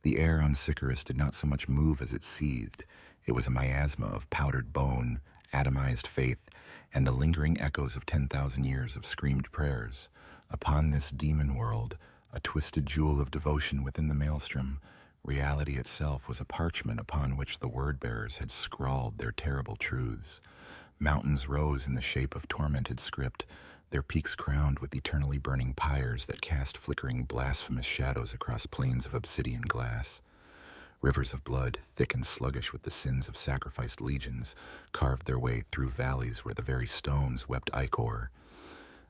The air on Sycharis did not so much move as it seethed. It was a miasma of powdered bone, atomized faith, and the lingering echoes of 10,000 years of screamed prayers. Upon this demon world, a twisted jewel of devotion within the maelstrom, reality itself was a parchment upon which the word-bearers had scrawled their terrible truths. Mountains rose in the shape of tormented script, their peaks crowned with eternally burning pyres that cast flickering blasphemous shadows across plains of obsidian glass. Rivers of blood, thick and sluggish with the sins of sacrificed legions, carved their way through valleys where the very stones wept ichor.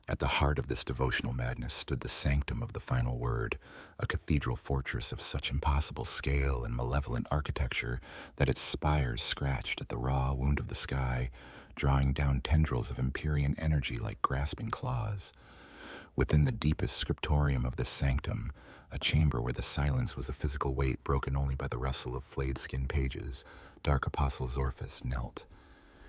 At the heart of this devotional madness stood the sanctum of the final word, a cathedral fortress of such impossible scale and malevolent architecture that its spires scratched at the raw wound of the sky, drawing down tendrils of Empyrean energy like grasping claws. Within the deepest scriptorium of this sanctum, a chamber where the silence was a physical weight broken only by the rustle of flayed-skin pages, Dark Apostle Zorphus knelt.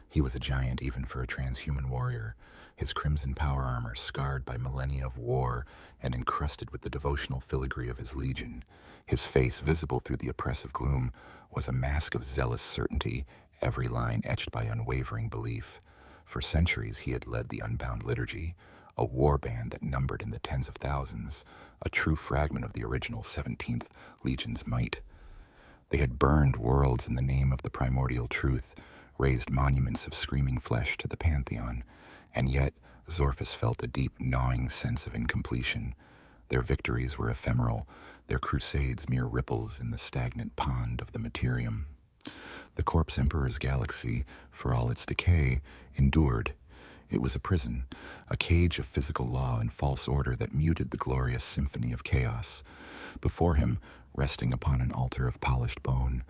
He was a giant even for a transhuman warrior, his crimson power armor scarred by millennia of war and encrusted with the devotional filigree of his legion. His face, visible through the oppressive gloom, was a mask of zealous certainty, every line etched by unwavering belief. For centuries he had led the Unbound Liturgy, a war band that numbered in the tens of thousands, a true fragment of the original 17th Legion's might. They had burned worlds in the name of the primordial truth, raised monuments of screaming flesh to the pantheon, and yet Zorphus felt a deep, gnawing sense of incompletion. Their victories were ephemeral, their crusades mere ripples in the stagnant pond of the Materium. The Corpse Emperor's galaxy, for all its decay, endured. It was a prison, a cage of physical law and false order that muted the glorious symphony of chaos. Before him, resting upon an altar of polished bone,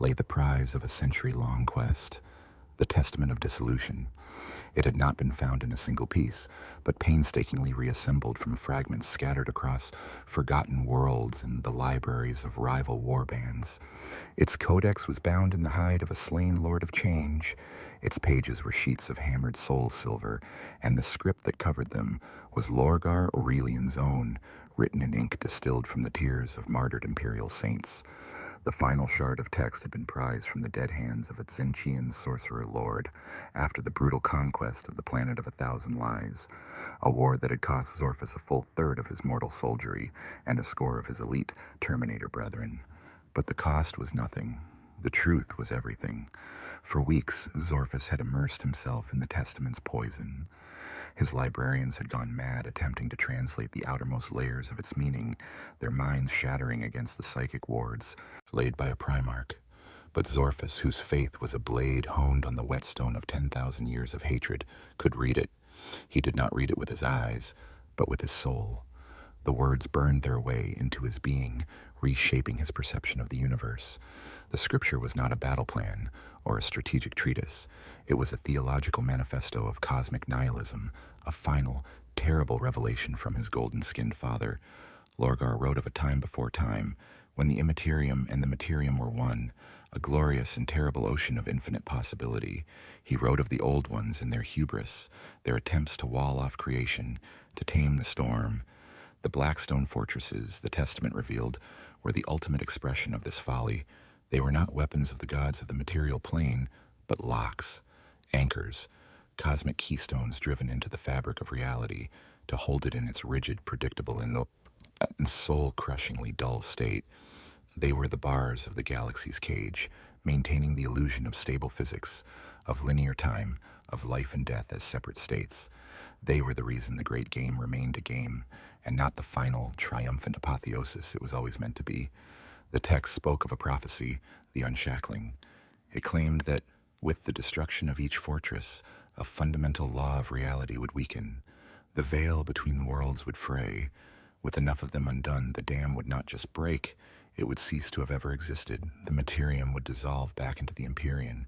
lay the prize of a century-long quest, the Testament of Dissolution. It had not been found in a single piece, but painstakingly reassembled from fragments scattered across forgotten worlds and the libraries of rival warbands. Its codex was bound in the hide of a slain Lord of Change. Its pages were sheets of hammered soul silver, and the script that covered them was Lorgar Aurelian's own, written in ink distilled from the tears of martyred imperial saints. The final shard of text had been prized from the dead hands of its Zenchian sorcerer lord after the brutal conquest of the Planet of 1,000 Lies, a war that had cost Zorphus a full third of his mortal soldiery and a score of his elite Terminator brethren. But the cost was nothing. The truth was everything. For weeks, Zorphus had immersed himself in the Testament's poison. His librarians had gone mad attempting to translate the outermost layers of its meaning, their minds shattering against the psychic wards laid by a Primarch. But Zorphus, whose faith was a blade honed on the whetstone of 10,000 years of hatred, could read it. He did not read it with his eyes, but with his soul. The words burned their way into his being, reshaping his perception of the universe. The scripture was not a battle plan or a strategic treatise. It was a theological manifesto of cosmic nihilism, a final, terrible revelation from his golden-skinned father. Lorgar wrote of a time before time, when the Immaterium and the Materium were one, a glorious and terrible ocean of infinite possibility. He wrote of the old ones and their hubris, their attempts to wall off creation, to tame the storm. The Blackstone Fortresses, the Testament revealed, were the ultimate expression of this folly. They were not weapons of the gods of the material plane, but locks, anchors, cosmic keystones driven into the fabric of reality to hold it in its rigid, predictable, and soul-crushingly dull state. They were the bars of the galaxy's cage, maintaining the illusion of stable physics, of linear time, of life and death as separate states. They were the reason the great game remained a game, and not the final, triumphant apotheosis it was always meant to be. The text spoke of a prophecy, the unshackling. It claimed that, with the destruction of each fortress, a fundamental law of reality would weaken. The veil between worlds would fray. With enough of them undone, the dam would not just break, it would cease to have ever existed. The Materium would dissolve back into the Empyrean,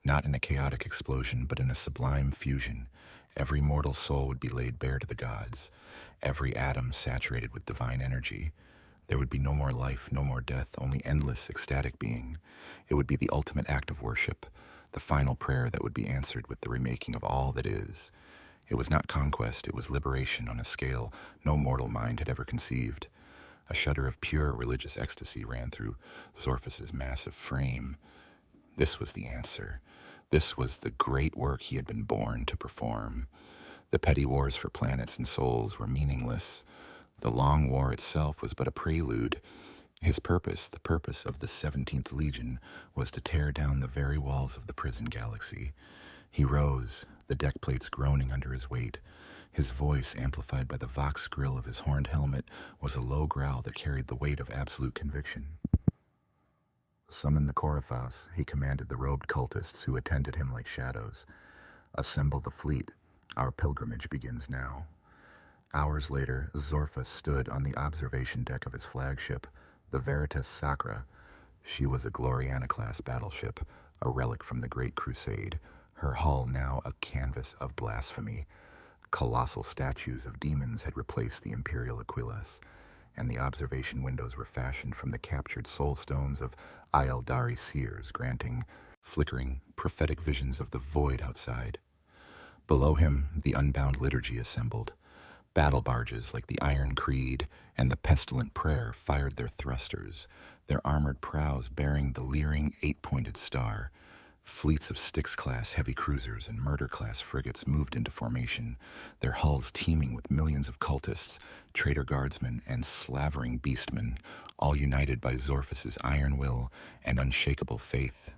not in a chaotic explosion, but in a sublime fusion. Every mortal soul would be laid bare to the gods, every atom saturated with divine energy. There would be no more life, no more death, only endless, ecstatic being. It would be the ultimate act of worship, the final prayer that would be answered with the remaking of all that is. It was not conquest, it was liberation on a scale no mortal mind had ever conceived. A shudder of pure religious ecstasy ran through Zorphus's massive frame. This was the answer. This was the great work he had been born to perform. The petty wars for planets and souls were meaningless. The long war itself was but a prelude. His purpose, the purpose of the 17th Legion, was to tear down the very walls of the prison galaxy. He rose, the deck plates groaning under his weight. His voice, amplified by the vox grill of his horned helmet, was a low growl that carried the weight of absolute conviction. Summon the Coryphaus, he commanded the robed cultists who attended him like shadows. Assemble the fleet. Our pilgrimage begins now. Hours later, Zorphus stood on the observation deck of his flagship, the Veritas Sacra. She was a Gloriana-class battleship, a relic from the Great Crusade, her hull now a canvas of blasphemy. Colossal statues of demons had replaced the imperial Aquilas, and the observation windows were fashioned from the captured soul stones of Aeldari seers, granting flickering, prophetic visions of the void outside. Below him, the Unbound Liturgy assembled. Battle barges like the Iron Creed and the Pestilent Prayer fired their thrusters, their armored prows bearing the leering eight-pointed star. Fleets of Styx-class heavy cruisers and Murder-class frigates moved into formation, their hulls teeming with millions of cultists, traitor guardsmen, and slavering beastmen, all united by Zorphus's iron will and unshakable faith.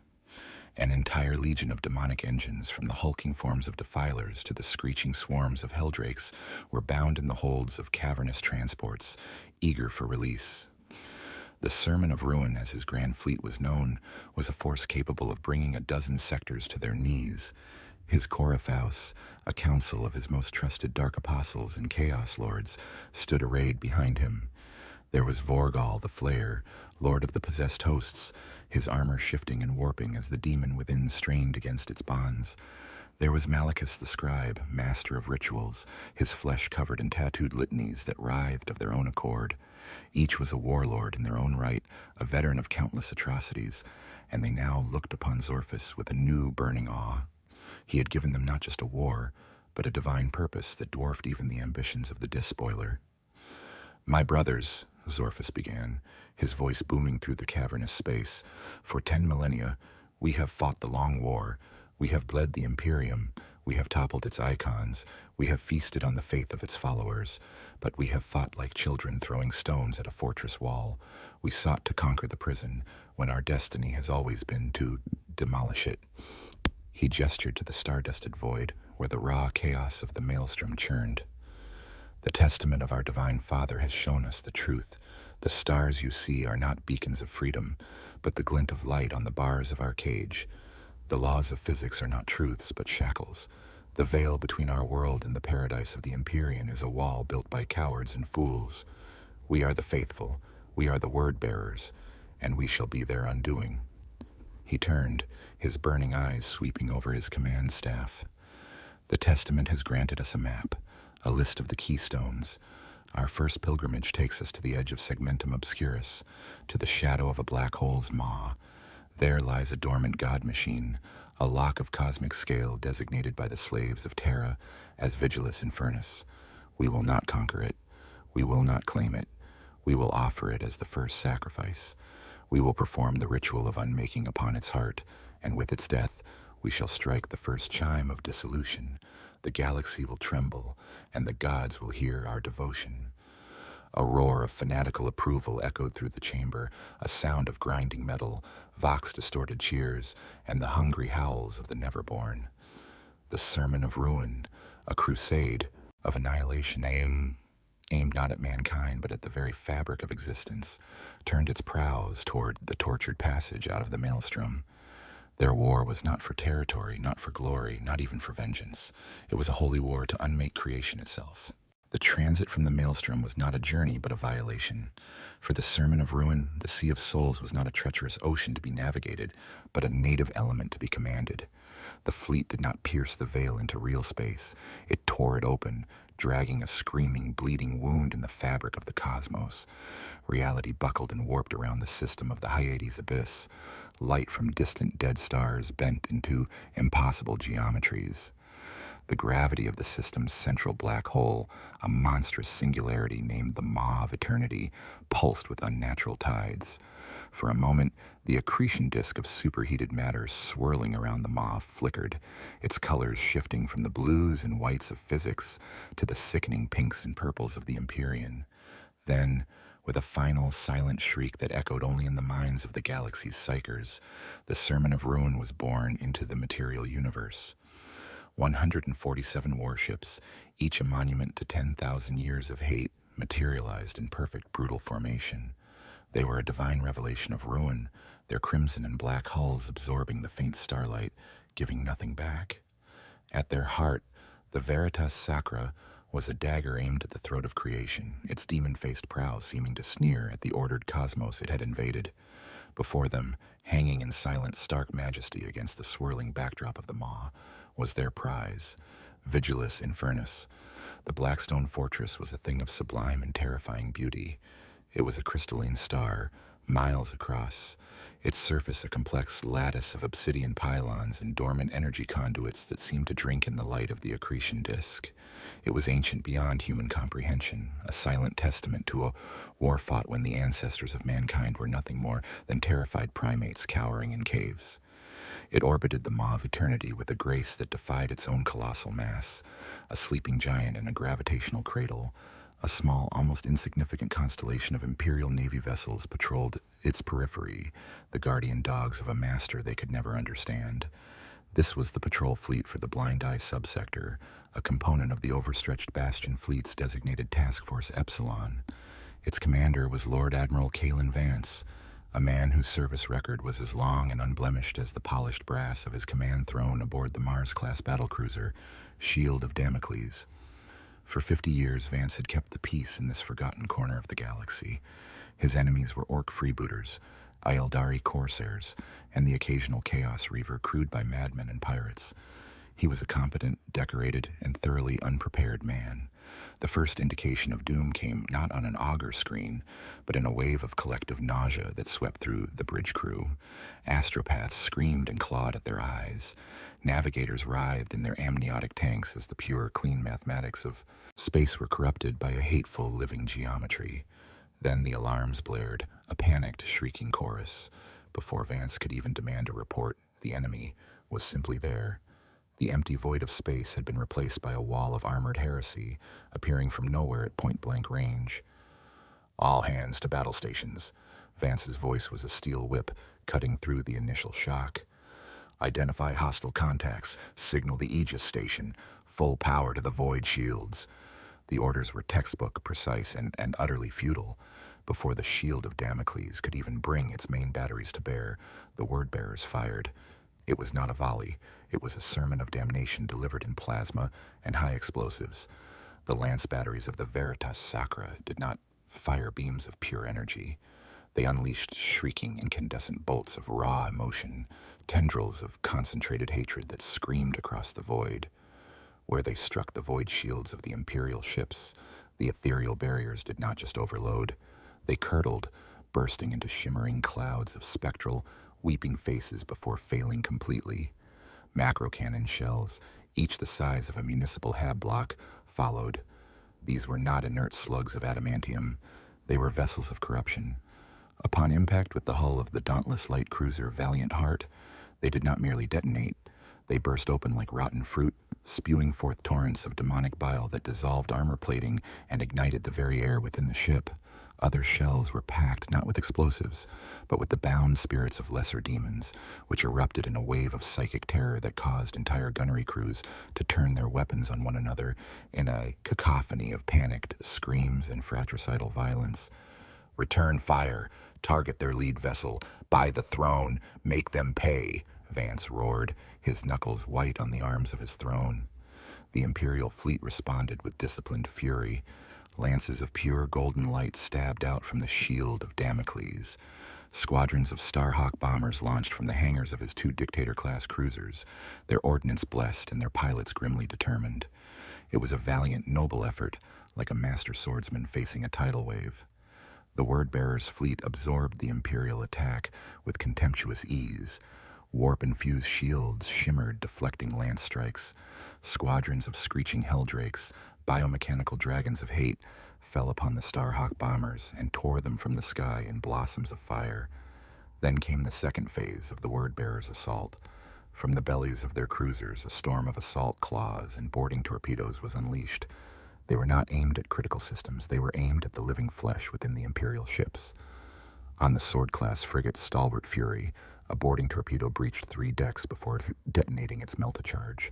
An entire legion of demonic engines, from the hulking forms of defilers to the screeching swarms of helldrakes, were bound in the holds of cavernous transports, eager for release. The Sermon of Ruin, as his grand fleet was known, was a force capable of bringing a dozen sectors to their knees. His Coryphaus, a council of his most trusted dark apostles and chaos lords, stood arrayed behind him. There was Vorgal the Flayer, lord of the possessed hosts, his armor shifting and warping as the demon within strained against its bonds. There was Malachus the scribe, master of rituals, his flesh covered in tattooed litanies that writhed of their own accord. Each was a warlord in their own right, a veteran of countless atrocities, and they now looked upon Zorphus with a new burning awe. He had given them not just a war, but a divine purpose that dwarfed even the ambitions of the Despoiler. "My brothers," Zorphus began, his voice booming through the cavernous space, "for 10 millennia, we have fought the long war. We have bled the Imperium. We have toppled its icons. We have feasted on the faith of its followers. But we have fought like children throwing stones at a fortress wall. We sought to conquer the prison, when our destiny has always been to demolish it." He gestured to the star-dusted void, where the raw chaos of the maelstrom churned. "The testament of our Divine Father has shown us the truth. The stars you see are not beacons of freedom, but the glint of light on the bars of our cage. The laws of physics are not truths, but shackles. The veil between our world and the paradise of the Empyrean is a wall built by cowards and fools. We are the faithful, we are the word-bearers, and we shall be their undoing." He turned, his burning eyes sweeping over his command staff. "The Testament has granted us a map, a list of the keystones. Our first pilgrimage takes us to the edge of Segmentum Obscurus, to the shadow of a black hole's maw. There lies a dormant god machine, a lock of cosmic scale designated by the slaves of Terra as Vigilus Infernus. We will not conquer it. We will not claim it. We will offer it as the first sacrifice. We will perform the ritual of unmaking upon its heart, and with its death, we shall strike the first chime of dissolution. The galaxy will tremble, and the gods will hear our devotion." A roar of fanatical approval echoed through the chamber, a sound of grinding metal, vox-distorted cheers, and the hungry howls of the Neverborn. The Sermon of Ruin, a crusade of annihilation aimed not at mankind but at the very fabric of existence, turned its prows toward the tortured passage out of the maelstrom. Their war was not for territory, not for glory, not even for vengeance. It was a holy war to unmake creation itself. The transit from the maelstrom was not a journey, but a violation. For the Sermon of Ruin, the Sea of Souls was not a treacherous ocean to be navigated, but a native element to be commanded. The fleet did not pierce the veil into real space. It tore it open, dragging a screaming, bleeding wound in the fabric of the cosmos. Reality buckled and warped around the system of the Hyades abyss. Light from distant dead stars bent into impossible geometries. The gravity of the system's central black hole, a monstrous singularity named the Maw of Eternity, pulsed with unnatural tides. For a moment, the accretion disk of superheated matter swirling around the Maw flickered, its colors shifting from the blues and whites of physics to the sickening pinks and purples of the Empyrean. Then, with a final silent shriek that echoed only in the minds of the galaxy's psychers, the Sermon of Ruin was born into the material universe. 147 warships, each a monument to 10,000 years of hate, materialized in perfect brutal formation. They were a divine revelation of ruin, their crimson and black hulls absorbing the faint starlight, giving nothing back. At their heart, the Veritas Sacra was a dagger aimed at the throat of creation, its demon-faced prow seeming to sneer at the ordered cosmos it had invaded. Before them, hanging in silent, stark majesty against the swirling backdrop of the Maw, was their prize, Vigilus Infernus. The Blackstone Fortress was a thing of sublime and terrifying beauty. It was a crystalline star, miles across, its surface a complex lattice of obsidian pylons and dormant energy conduits that seemed to drink in the light of the accretion disk. It was ancient beyond human comprehension, a silent testament to a war fought when the ancestors of mankind were nothing more than terrified primates cowering in caves. It orbited the Maw of Eternity with a grace that defied its own colossal mass, a sleeping giant in a gravitational cradle. A small, almost insignificant constellation of Imperial Navy vessels patrolled its periphery, the guardian dogs of a master they could never understand. This was the patrol fleet for the Blind Eye subsector, a component of the overstretched Bastion fleet's designated Task Force Epsilon. Its commander was Lord Admiral Kalen Vance, a man whose service record was as long and unblemished as the polished brass of his command throne aboard the Mars-class battlecruiser, Shield of Damocles. For 50 years, Vance had kept the peace in this forgotten corner of the galaxy. His enemies were Orc freebooters, Eldari corsairs, and the occasional Chaos Reaver crewed by madmen and pirates. He was a competent, decorated, and thoroughly unprepared man. The first indication of doom came not on an augur screen, but in a wave of collective nausea that swept through the bridge crew. Astropaths screamed and clawed at their eyes. Navigators writhed in their amniotic tanks as the pure, clean mathematics of space were corrupted by a hateful, living geometry. Then the alarms blared, a panicked, shrieking chorus. Before Vance could even demand a report, the enemy was simply there. The empty void of space had been replaced by a wall of armored heresy, appearing from nowhere at point-blank range. "All hands to battle stations." Vance's voice was a steel whip, cutting through the initial shock. "Identify hostile contacts, signal the Aegis station, full power to the void shields." The orders were textbook, precise, and utterly futile. Before the Shield of Damocles could even bring its main batteries to bear, the word-bearers fired. It was not a volley. It was a sermon of damnation delivered in plasma and high explosives. The lance batteries of the Veritas Sacra did not fire beams of pure energy. They unleashed shrieking incandescent bolts of raw emotion, tendrils of concentrated hatred that screamed across the void. Where they struck the void shields of the Imperial ships, the ethereal barriers did not just overload. They curdled, bursting into shimmering clouds of spectral, weeping faces before failing completely. Macro-cannon shells, each the size of a municipal hab block, followed. These were not inert slugs of adamantium. They were vessels of corruption. Upon impact with the hull of the dauntless light cruiser Valiant Heart, they did not merely detonate. They burst open like rotten fruit, spewing forth torrents of demonic bile that dissolved armor plating and ignited the very air within the ship. Other shells were packed not with explosives, but with the bound spirits of lesser demons, which erupted in a wave of psychic terror that caused entire gunnery crews to turn their weapons on one another in a cacophony of panicked screams and fratricidal violence. "Return fire, target their lead vessel, by the throne, make them pay," Vance roared, his knuckles white on the arms of his throne. The Imperial fleet responded with disciplined fury. Lances of pure golden light stabbed out from the Shield of Damocles. Squadrons of Starhawk bombers launched from the hangars of his two Dictator-class cruisers, their ordnance blessed and their pilots grimly determined. It was a valiant, noble effort, like a master swordsman facing a tidal wave. The word-bearer's fleet absorbed the Imperial attack with contemptuous ease. Warp-infused shields shimmered, deflecting lance strikes. Squadrons of screeching helldrakes, biomechanical dragons of hate, fell upon the Starhawk bombers and tore them from the sky in blossoms of fire. Then came the second phase of the Word-Bearers' assault. From the bellies of their cruisers, a storm of assault claws and boarding torpedoes was unleashed. They were not aimed at critical systems, they were aimed at the living flesh within the Imperial ships. On the sword-class frigate Stalwart Fury, a boarding torpedo breached 3 decks before detonating its melt-a-charge.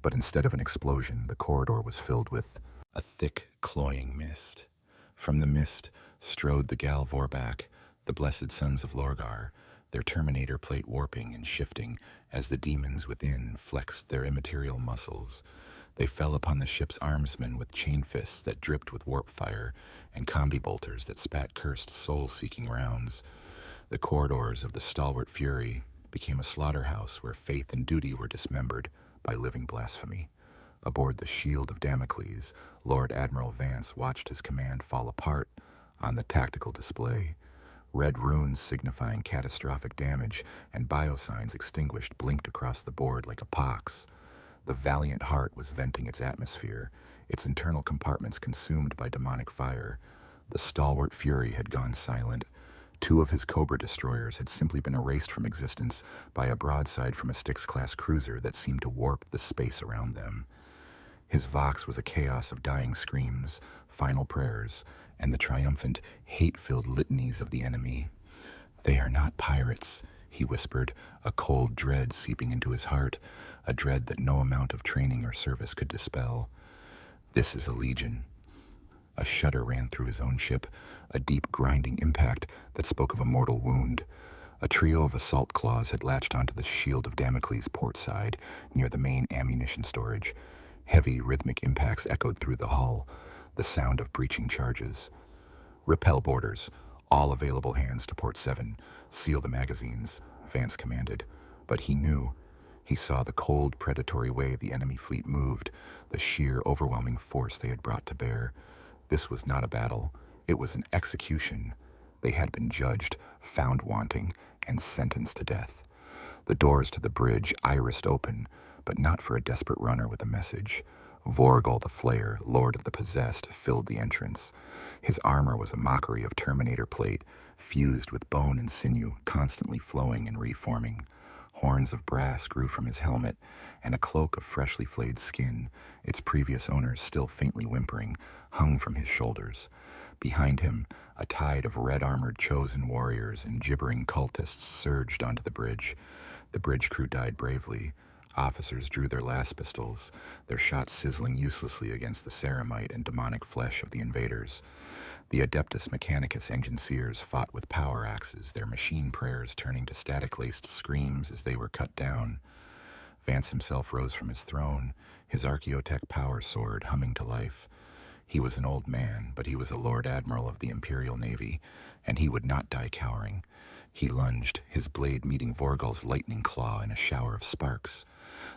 But instead of an explosion, the corridor was filled with a thick, cloying mist. From the mist strode the Gal Vorbak, the blessed sons of Lorgar, their Terminator plate warping and shifting as the demons within flexed their immaterial muscles. They fell upon the ship's armsmen with chain fists that dripped with warp fire and combi bolters that spat cursed soul-seeking rounds. The corridors of the Stalwart Fury became a slaughterhouse where faith and duty were dismembered by living blasphemy. Aboard the Shield of Damocles, Lord Admiral Vance watched his command fall apart on the tactical display. Red runes signifying catastrophic damage and biosigns extinguished blinked across the board like a pox. The valiant heart was venting its atmosphere, its internal compartments consumed by demonic fire. The Stalwart Fury had gone silent. 2 of his Cobra destroyers had simply been erased from existence by a broadside from a Styx-class cruiser that seemed to warp the space around them. His vox was a chaos of dying screams, final prayers, and the triumphant, hate-filled litanies of the enemy. "They are not pirates," he whispered, a cold dread seeping into his heart, a dread that no amount of training or service could dispel. "This is a legion." A shudder ran through his own ship, a deep grinding impact that spoke of a mortal wound. A trio of assault claws had latched onto the Shield of Damocles' port side, near the main ammunition storage. Heavy, rhythmic impacts echoed through the hull, the sound of breaching charges. "Repel boarders, all available hands to port 7. Seal the magazines," Vance commanded. But he knew. He saw the cold, predatory way the enemy fleet moved, the sheer, overwhelming force they had brought to bear. This was not a battle. It was an execution. They had been judged, found wanting, and sentenced to death. The doors to the bridge irised open, but not for a desperate runner with a message. Vorgol the Flayer, Lord of the Possessed, filled the entrance. His armor was a mockery of Terminator plate, fused with bone and sinew, constantly flowing and reforming. Horns of brass grew from his helmet, and a cloak of freshly flayed skin, its previous owners still faintly whimpering, hung from his shoulders. Behind him, a tide of red-armored chosen warriors and gibbering cultists surged onto the bridge. The bridge crew died bravely. Officers drew their last pistols, their shots sizzling uselessly against the ceramite and demonic flesh of the invaders. The Adeptus Mechanicus engineers fought with power axes, their machine prayers turning to static-laced screams as they were cut down. Vance himself rose from his throne, his Archaeotech power sword humming to life. He was an old man, but he was a Lord Admiral of the Imperial Navy, and he would not die cowering. He lunged, his blade meeting Vorgol's lightning claw in a shower of sparks.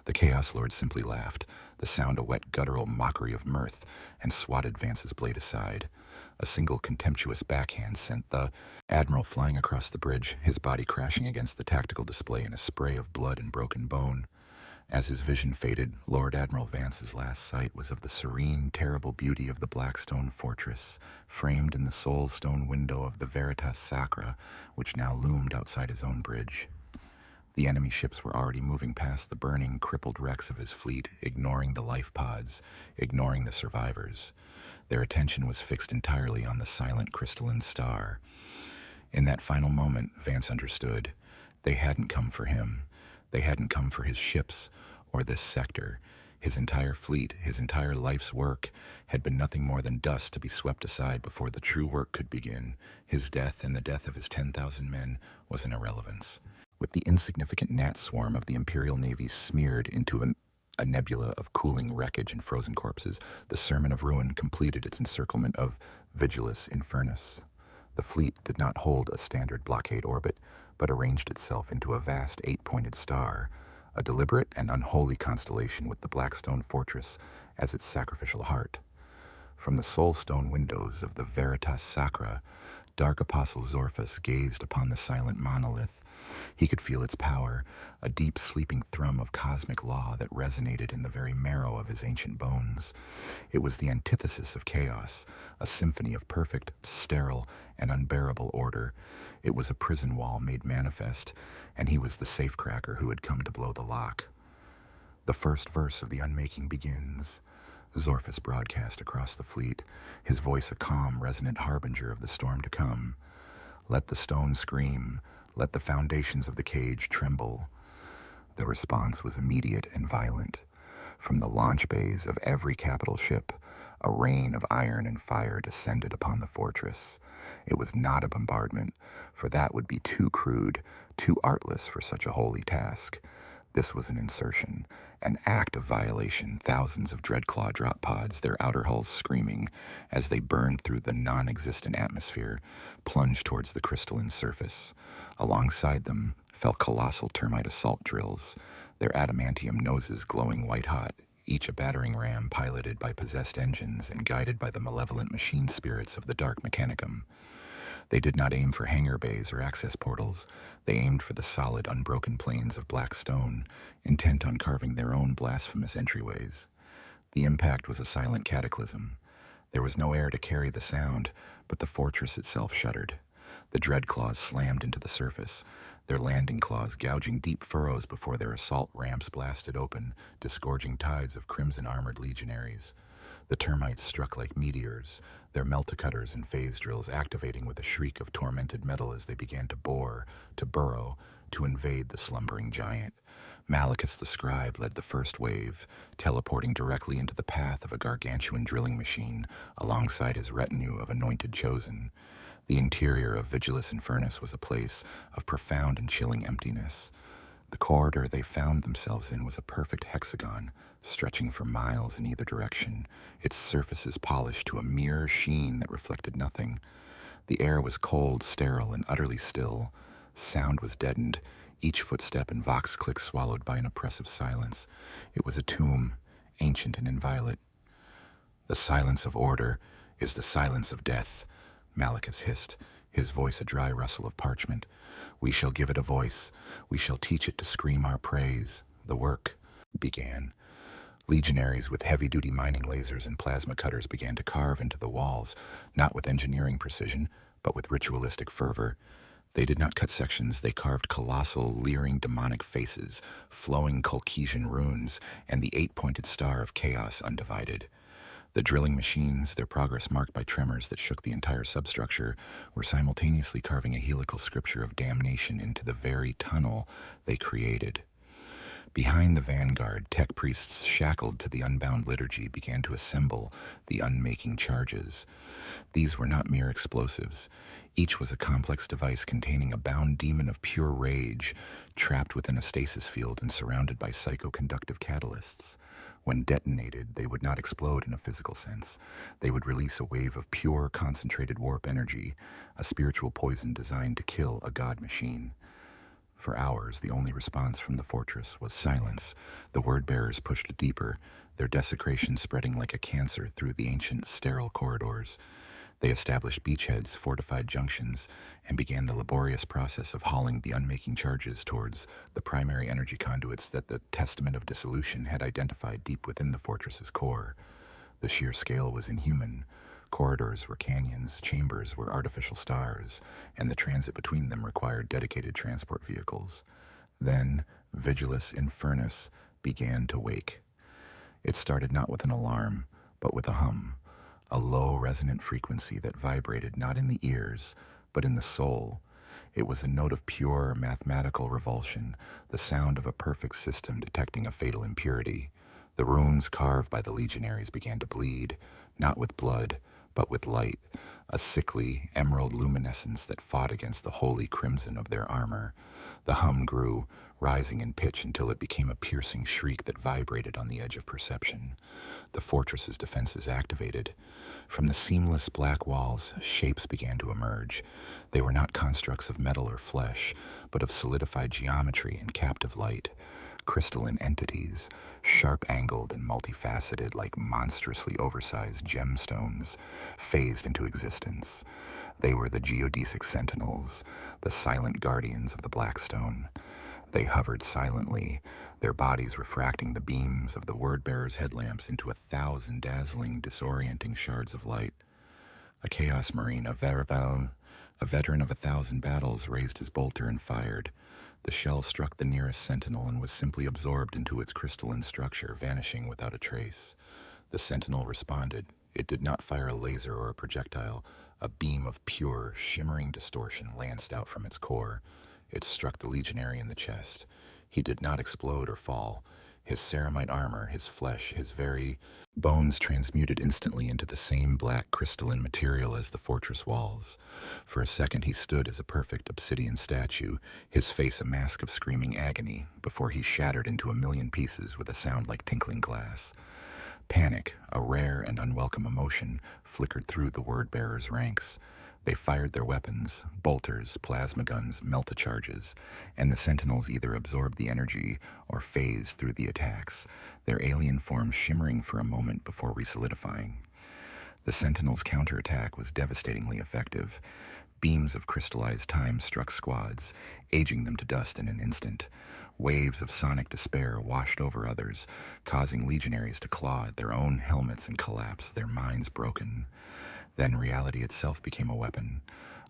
The Chaos Lord simply laughed, the sound a wet guttural mockery of mirth, and swatted Vance's blade aside. A single contemptuous backhand sent the Admiral flying across the bridge, his body crashing against the tactical display in a spray of blood and broken bone. As his vision faded, Lord Admiral Vance's last sight was of the serene, terrible beauty of the Blackstone Fortress, framed in the soul stone window of the Veritas Sacra, which now loomed outside his own bridge. The enemy ships were already moving past the burning, crippled wrecks of his fleet, ignoring the life pods, ignoring the survivors. Their attention was fixed entirely on the silent crystalline star. In that final moment, Vance understood. They hadn't come for him. They hadn't come for his ships or this sector. His entire fleet, his entire life's work, had been nothing more than dust to be swept aside before the true work could begin. His death and the death of his 10,000 men was an irrelevance. With the insignificant gnat swarm of the Imperial Navy smeared into a nebula of cooling wreckage and frozen corpses, the Sermon of Ruin completed its encirclement of Vigilus Infernus. The fleet did not hold a standard blockade orbit, but arranged itself into a vast 8-pointed star, a deliberate and unholy constellation with the Blackstone Fortress as its sacrificial heart. From the soulstone windows of the Veritas Sacra, Dark Apostle Zorphus gazed upon the silent monolith, He could feel its power, a deep sleeping thrum of cosmic law that resonated in the very marrow of his ancient bones. It was the antithesis of chaos, a symphony of perfect, sterile, and unbearable order. It was a prison wall made manifest, and he was the safecracker who had come to blow the lock. The first verse of the unmaking begins. Zorphus broadcast across the fleet, his voice a calm, resonant harbinger of the storm to come. Let the stone scream, let the foundations of the cage tremble. The response was immediate and violent. From the launch bays of every capital ship, a rain of iron and fire descended upon the fortress. It was not a bombardment, for that would be too crude, too artless for such a holy task. This was an insertion, an act of violation, thousands of Dreadclaw drop pods, their outer hulls screaming, as they burned through the non-existent atmosphere, plunged towards the crystalline surface. Alongside them fell colossal termite assault drills, their adamantium noses glowing white-hot, each a battering ram piloted by possessed engines and guided by the malevolent machine spirits of the Dark Mechanicum. They did not aim for hangar bays or access portals. They aimed for the solid, unbroken plains of black stone, intent on carving their own blasphemous entryways. The impact was a silent cataclysm. There was no air to carry the sound, but the fortress itself shuddered. The Dreadclaws slammed into the surface, their landing claws gouging deep furrows before their assault ramps blasted open, disgorging tides of crimson-armored legionaries. The termites struck like meteors, their melta-cutters and phase drills activating with a shriek of tormented metal as they began to bore, to burrow, to invade the slumbering giant. Malachus the scribe led the first wave, teleporting directly into the path of a gargantuan drilling machine alongside his retinue of anointed chosen. The interior of Vigilus Infernus was a place of profound and chilling emptiness. The corridor they found themselves in was a perfect hexagon, stretching for miles in either direction, its surfaces polished to a mere sheen that reflected nothing. The air was cold, sterile, and utterly still. Sound was deadened, each footstep and vox click swallowed by an oppressive silence. It was a tomb, ancient and inviolate. The silence of order is the silence of death, Malachus hissed, his voice a dry rustle of parchment. We shall give it a voice. We shall teach it to scream our praise. The work began. Legionaries with heavy-duty mining lasers and plasma cutters began to carve into the walls, not with engineering precision, but with ritualistic fervor. They did not cut sections, they carved colossal, leering demonic faces, flowing Colchesian runes, and the 8-pointed star of chaos undivided. The drilling machines, their progress marked by tremors that shook the entire substructure, were simultaneously carving a helical scripture of damnation into the very tunnel they created. Behind the vanguard, tech priests shackled to the Unbound Liturgy began to assemble the unmaking charges. These were not mere explosives. Each was a complex device containing a bound demon of pure rage, trapped within a stasis field and surrounded by psychoconductive catalysts. When detonated, they would not explode in a physical sense. They would release a wave of pure, concentrated warp energy, a spiritual poison designed to kill a god machine. For hours, the only response from the fortress was silence. The word-bearers pushed deeper, their desecration spreading like a cancer through the ancient, sterile corridors. They established beachheads, fortified junctions, and began the laborious process of hauling the unmaking charges towards the primary energy conduits that the Testament of Dissolution had identified deep within the fortress's core. The sheer scale was inhuman. Corridors were canyons, chambers were artificial stars, and the transit between them required dedicated transport vehicles. Then, Vigilus Infernus began to wake. It started not with an alarm, but with a hum, a low, resonant frequency that vibrated not in the ears, but in the soul. It was a note of pure, mathematical revulsion, the sound of a perfect system detecting a fatal impurity. The runes carved by the legionaries began to bleed, not with blood, but with light, a sickly, emerald luminescence that fought against the holy crimson of their armor. The hum grew, rising in pitch until it became a piercing shriek that vibrated on the edge of perception. The fortress's defenses activated. From the seamless black walls, shapes began to emerge. They were not constructs of metal or flesh, but of solidified geometry and captive light. crystalline entities, sharp-angled and multifaceted like monstrously oversized gemstones, phased into existence. They were the geodesic sentinels, the silent guardians of the Blackstone. They hovered silently, their bodies refracting the beams of the word-bearers' headlamps into 1,000 dazzling, disorienting shards of light. A Chaos Marine, a veteran of 1,000 battles, raised his bolter and fired. The shell struck the nearest sentinel and was simply absorbed into its crystalline structure, vanishing without a trace. The sentinel responded. It did not fire a laser or a projectile. A beam of pure, shimmering distortion lanced out from its core. It struck the legionary in the chest. He did not explode or fall. His ceramite armor, his flesh, his very bones transmuted instantly into the same black crystalline material as the fortress walls. For a second he stood as a perfect obsidian statue, his face a mask of screaming agony, before he shattered into a million pieces with a sound like tinkling glass. Panic, a rare and unwelcome emotion, flickered through the word-bearers' ranks. They fired their weapons, bolters, plasma guns, melta-charges, and the sentinels either absorbed the energy or phased through the attacks, their alien forms shimmering for a moment before resolidifying. The sentinels' counterattack was devastatingly effective. Beams of crystallized time struck squads, aging them to dust in an instant. Waves of sonic despair washed over others, causing legionaries to claw at their own helmets and collapse, their minds broken. Then reality itself became a weapon.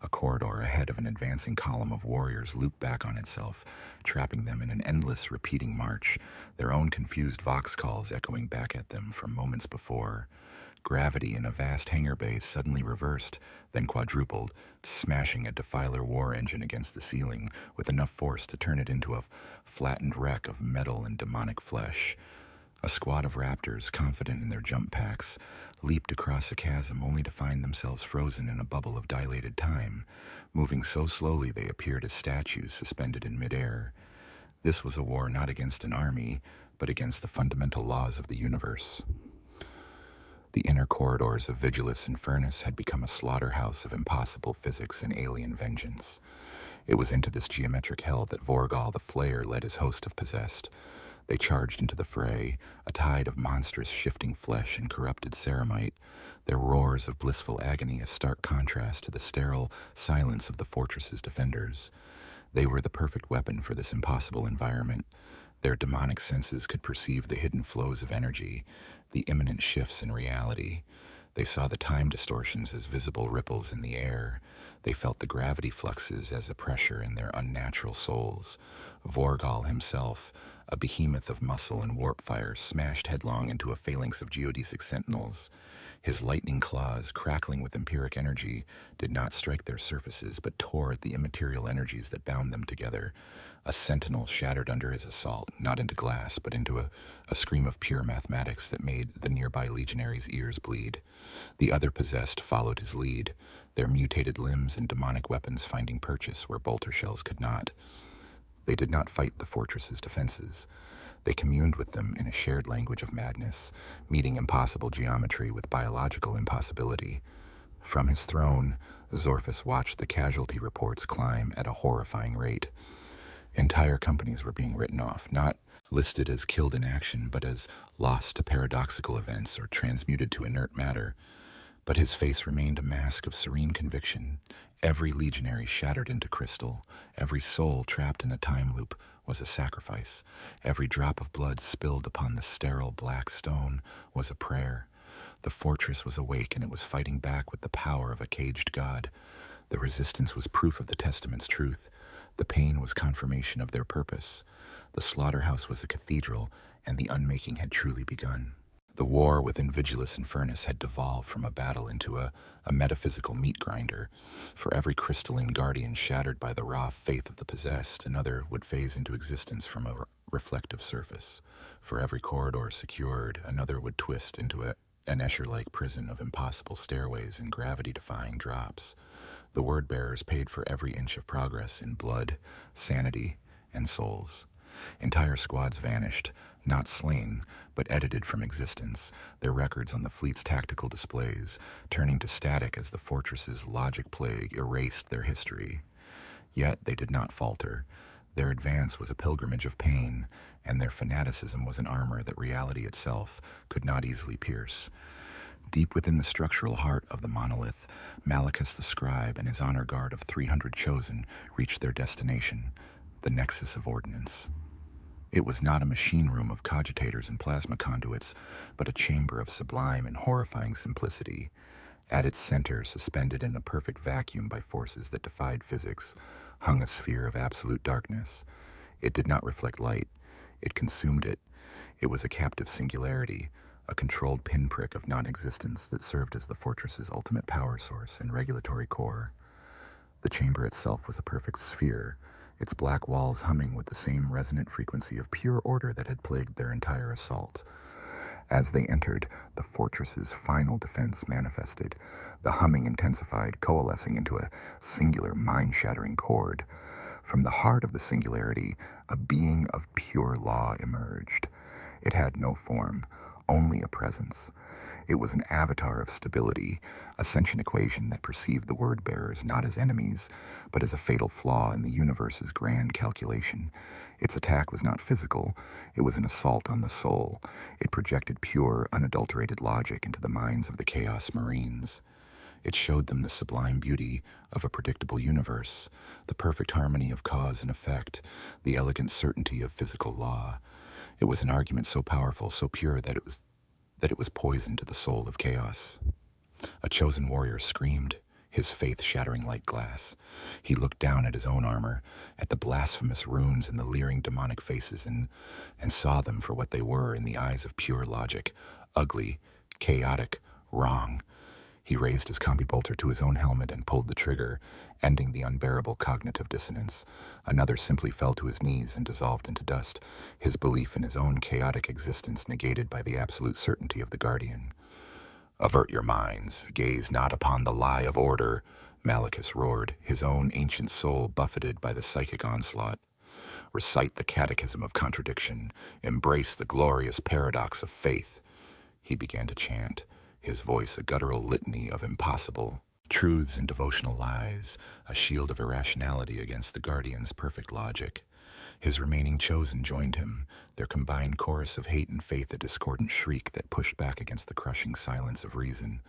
A corridor ahead of an advancing column of warriors looped back on itself, trapping them in an endless, repeating march, their own confused vox calls echoing back at them from moments before. Gravity in a vast hangar base suddenly reversed, then quadrupled, smashing a defiler war engine against the ceiling with enough force to turn it into a flattened wreck of metal and demonic flesh. A squad of raptors, confident in their jump packs, leaped across a chasm only to find themselves frozen in a bubble of dilated time, moving so slowly they appeared as statues suspended in midair. This was a war not against an army, but against the fundamental laws of the universe. The inner corridors of Vigilus and Furnace had become a slaughterhouse of impossible physics and alien vengeance. It was into this geometric hell that Vorgal the Flayer led his host of possessed. They charged into the fray, a tide of monstrous shifting flesh and corrupted ceramite, their roars of blissful agony a stark contrast to the sterile silence of the fortress's defenders. They were the perfect weapon for this impossible environment. Their demonic senses could perceive the hidden flows of energy, the imminent shifts in reality. They saw the time distortions as visible ripples in the air. They felt the gravity fluxes as a pressure in their unnatural souls. Vorgal himself, a behemoth of muscle and warp fire, smashed headlong into a phalanx of geodesic sentinels. His lightning claws, crackling with empiric energy, did not strike their surfaces, but tore at the immaterial energies that bound them together. A sentinel shattered under his assault, not into glass, but into a scream of pure mathematics that made the nearby legionaries' ears bleed. The other possessed followed his lead, their mutated limbs and demonic weapons finding purchase where bolter shells could not. They did not fight the fortress's defenses. They communed with them in a shared language of madness, meeting impossible geometry with biological impossibility. From his throne, Zorphus watched the casualty reports climb at a horrifying rate. Entire companies were being written off, not listed as killed in action, but as lost to paradoxical events or transmuted to inert matter. But his face remained a mask of serene conviction. Every legionary shattered into crystal, every soul trapped in a time loop was a sacrifice. Every drop of blood spilled upon the sterile black stone was a prayer. The fortress was awake, and it was fighting back with the power of a caged god. The resistance was proof of the Testament's truth. The pain was confirmation of their purpose. The slaughterhouse was a cathedral, and the unmaking had truly begun. The war within Vigilus and Furnace had devolved from a battle into a metaphysical meat grinder. For every crystalline guardian shattered by the raw faith of the possessed, another would phase into existence from a reflective surface. For every corridor secured, another would twist into an Escher-like prison of impossible stairways and gravity-defying drops. The word-bearers paid for every inch of progress in blood, sanity, and souls. Entire squads vanished, not slain, but edited from existence, their records on the fleet's tactical displays, turning to static as the fortress's logic plague erased their history. Yet they did not falter. Their advance was a pilgrimage of pain, and their fanaticism was an armor that reality itself could not easily pierce. Deep within the structural heart of the monolith, Malachus the scribe and his honor guard of 300 chosen reached their destination, the nexus of ordnance. It was not a machine room of cogitators and plasma conduits, but a chamber of sublime and horrifying simplicity. At its center, suspended in a perfect vacuum by forces that defied physics, hung a sphere of absolute darkness. It did not reflect light. It consumed it. It was a captive singularity, a controlled pinprick of non-existence that served as the fortress's ultimate power source and regulatory core. The chamber itself was a perfect sphere, its black walls humming with the same resonant frequency of pure order that had plagued their entire assault. As they entered, the fortress's final defense manifested. The humming intensified, coalescing into a singular, mind-shattering chord. From the heart of the singularity, a being of pure law emerged. It had no form, only a presence. It was an avatar of stability, a sentient equation that perceived the word-bearers not as enemies, but as a fatal flaw in the universe's grand calculation. Its attack was not physical, it was an assault on the soul. It projected pure, unadulterated logic into the minds of the Chaos Marines. It showed them the sublime beauty of a predictable universe, the perfect harmony of cause and effect, the elegant certainty of physical law. It was an argument so powerful, so pure that it was poison to the soul of chaos. A chosen warrior screamed, his faith shattering like glass. He looked down at his own armor, at the blasphemous runes and the leering demonic faces, and saw them for what they were in the eyes of pure logic: ugly, chaotic, wrong. He raised his combi bolter to his own helmet and pulled the trigger, ending the unbearable cognitive dissonance. Another simply fell to his knees and dissolved into dust, his belief in his own chaotic existence negated by the absolute certainty of the Guardian. "Avert your minds, gaze not upon the lie of order," Malachus roared, his own ancient soul buffeted by the psychic onslaught. "Recite the catechism of contradiction, embrace the glorious paradox of faith." He began to chant, his voice a guttural litany of impossible truths and devotional lies, a shield of irrationality against the Guardian's perfect logic. His remaining chosen joined him, their combined chorus of hate and faith a discordant shriek that pushed back against the crushing silence of reason.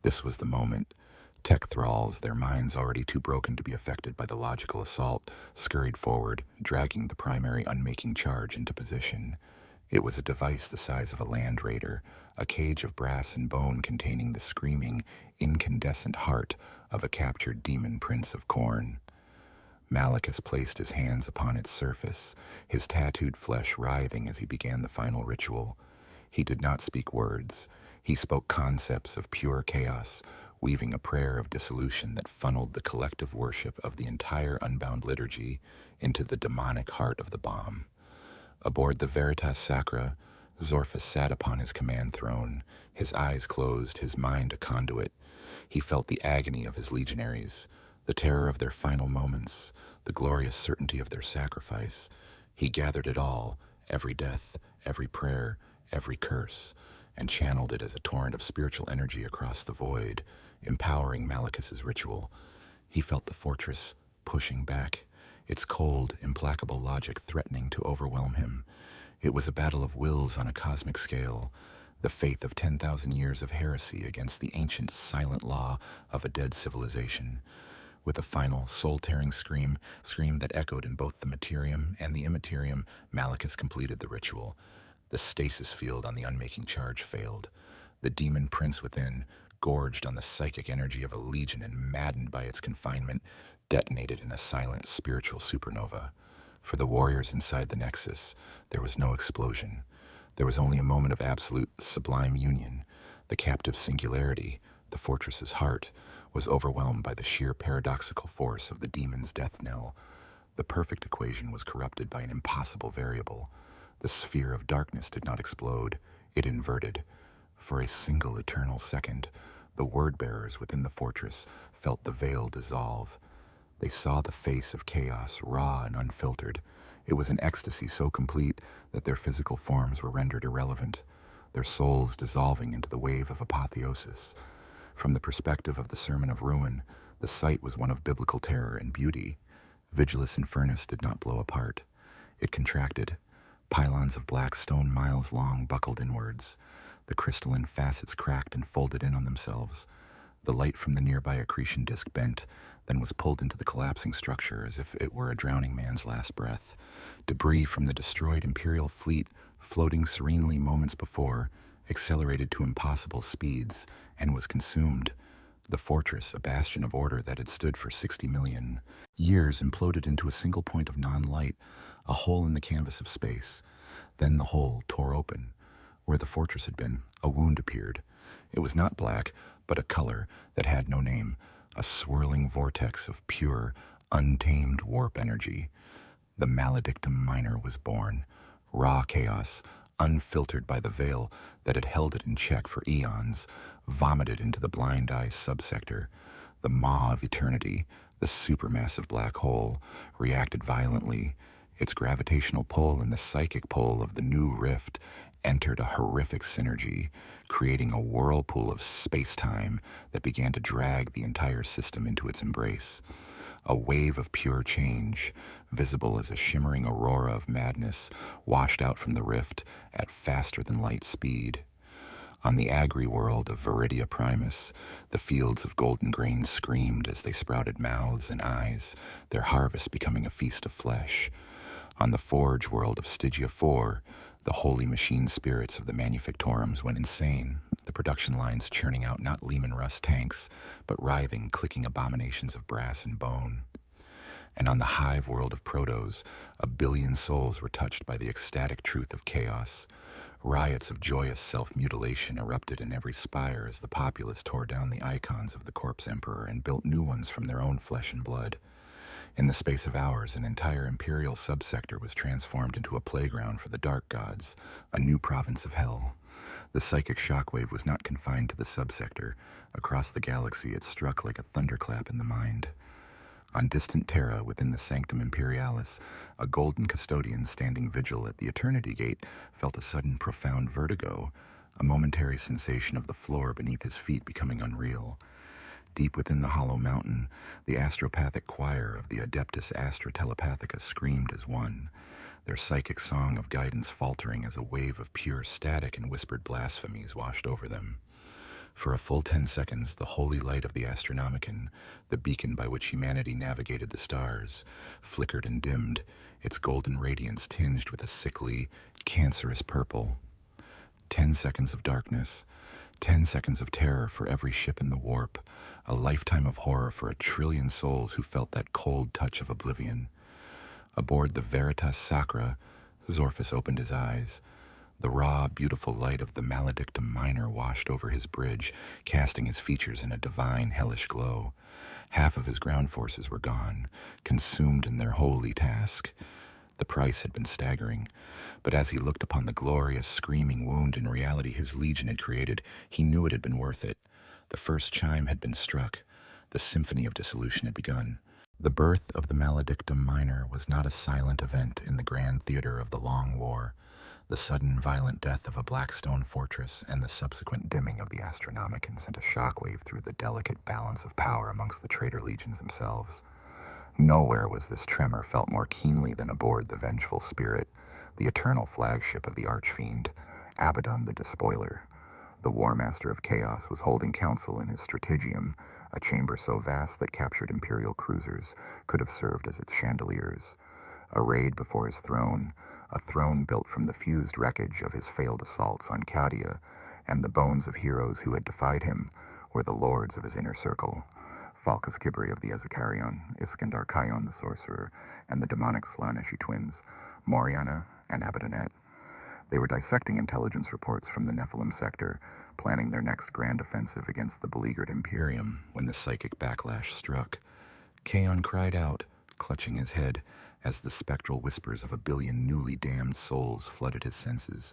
This was the moment. Tech thralls, their minds already too broken to be affected by the logical assault, scurried forward, dragging the primary unmaking charge into position. It was a device the size of a land raider, a cage of brass and bone containing the screaming, incandescent heart of a captured demon prince of Khorne. Malachus placed his hands upon its surface, his tattooed flesh writhing as he began the final ritual. He did not speak words. He spoke concepts of pure chaos, weaving a prayer of dissolution that funneled the collective worship of the entire Unbound Liturgy into the demonic heart of the bomb. Aboard the Veritas Sacra, Zorphus sat upon his command throne, his eyes closed, his mind a conduit. He felt the agony of his legionaries, the terror of their final moments, the glorious certainty of their sacrifice. He gathered it all, every death, every prayer, every curse, and channeled it as a torrent of spiritual energy across the void, empowering Malachus's ritual. He felt the fortress pushing back, its cold, implacable logic threatening to overwhelm him. It was a battle of wills on a cosmic scale, the faith of 10,000 years of heresy against the ancient silent law of a dead civilization. With a final, soul-tearing scream that echoed in both the Materium and the Immaterium, Malachus completed the ritual. The stasis field on the unmaking charge failed. The demon prince within, gorged on the psychic energy of a legion and maddened by its confinement, detonated in a silent spiritual supernova. For the warriors inside the Nexus, there was no explosion. There was only a moment of absolute, sublime union. The captive singularity, the fortress's heart, was overwhelmed by the sheer paradoxical force of the demon's death knell. The perfect equation was corrupted by an impossible variable. The sphere of darkness did not explode, it inverted. For a single eternal second, the word-bearers within the fortress felt the veil dissolve. They saw the face of chaos, raw and unfiltered. It was an ecstasy so complete that their physical forms were rendered irrelevant, their souls dissolving into the wave of apotheosis. From the perspective of the Sermon of Ruin, the sight was one of biblical terror and beauty. Vigilus Infernus did not blow apart. It contracted. Pylons of black stone miles long buckled inwards. The crystalline facets cracked and folded in on themselves. The light from the nearby accretion disk bent, then was pulled into the collapsing structure as if it were a drowning man's last breath. Debris from the destroyed Imperial fleet, floating serenely moments before, accelerated to impossible speeds and was consumed. The fortress, a bastion of order that had stood for 60 million years, imploded into a single point of non-light, a hole in the canvas of space. Then the hole tore open. Where the fortress had been, a wound appeared. It was not black, but a color that had no name, a swirling vortex of pure, untamed warp energy. The Maledictum Minor was born, raw chaos, unfiltered by the veil that had held it in check for eons, vomited into the blind eye subsector. The maw of eternity, the supermassive black hole, reacted violently. Its gravitational pull and the psychic pull of the new rift entered a horrific synergy, creating a whirlpool of space-time that began to drag the entire system into its embrace. A wave of pure change, visible as a shimmering aurora of madness, washed out from the rift at faster-than-light speed. On the agri-world of Viridia Primus, the fields of golden grain screamed as they sprouted mouths and eyes, their harvest becoming a feast of flesh. On the forge world of Stygia IV, the holy machine spirits of the manufactorums went insane, the production lines churning out not Lehman Russ tanks, but writhing, clicking abominations of brass and bone. And on the hive world of Protos, 1 billion souls were touched by the ecstatic truth of chaos. Riots of joyous self-mutilation erupted in every spire as the populace tore down the icons of the corpse emperor and built new ones from their own flesh and blood. In the space of hours, an entire imperial subsector was transformed into a playground for the dark gods, a new province of hell. The psychic shockwave was not confined to the subsector. Across the galaxy, it struck like a thunderclap in the mind. On distant Terra, within the Sanctum Imperialis, a golden custodian standing vigil at the Eternity Gate felt a sudden profound vertigo, a momentary sensation of the floor beneath his feet becoming unreal. Deep within the hollow mountain, the astropathic choir of the Adeptus Astra Telepathica screamed as one, their psychic song of guidance faltering as a wave of pure static and whispered blasphemies washed over them. For a full 10 seconds, the holy light of the Astronomicon, the beacon by which humanity navigated the stars, flickered and dimmed, its golden radiance tinged with a sickly, cancerous purple. 10 seconds of darkness, 10 seconds of terror for every ship in the warp, a lifetime of horror for 1 trillion souls who felt that cold touch of oblivion. Aboard the Veritas Sacra, Zorphus opened his eyes. The raw, beautiful light of the Maledictum Minor washed over his bridge, casting his features in a divine, hellish glow. Half of his ground forces were gone, consumed in their holy task. The price had been staggering, but as he looked upon the glorious, screaming wound in reality his legion had created, he knew it had been worth it. The first chime had been struck. The symphony of dissolution had begun. The birth of the Maledictum Minor was not a silent event in the grand theater of the long war. The sudden, violent death of a Blackstone fortress and the subsequent dimming of the Astronomicon sent a shockwave through the delicate balance of power amongst the traitor legions themselves. Nowhere was this tremor felt more keenly than aboard the Vengeful Spirit, the eternal flagship of the Archfiend, Abaddon the Despoiler. The War Master of Chaos was holding council in his Strategium, a chamber so vast that captured Imperial cruisers could have served as its chandeliers. Arrayed before his throne, a throne built from the fused wreckage of his failed assaults on Cadia, and the bones of heroes who had defied him, were the lords of his inner circle. Falcus Kibri of the Ezekarion, Iskandar Kion the Sorcerer, and the demonic Slaaneshi twins, Moriana and Abaddonette. They were dissecting intelligence reports from the Nephilim sector, planning their next grand offensive against the beleaguered Imperium, when the psychic backlash struck. Kaon cried out, clutching his head, as the spectral whispers of 1 billion newly damned souls flooded his senses.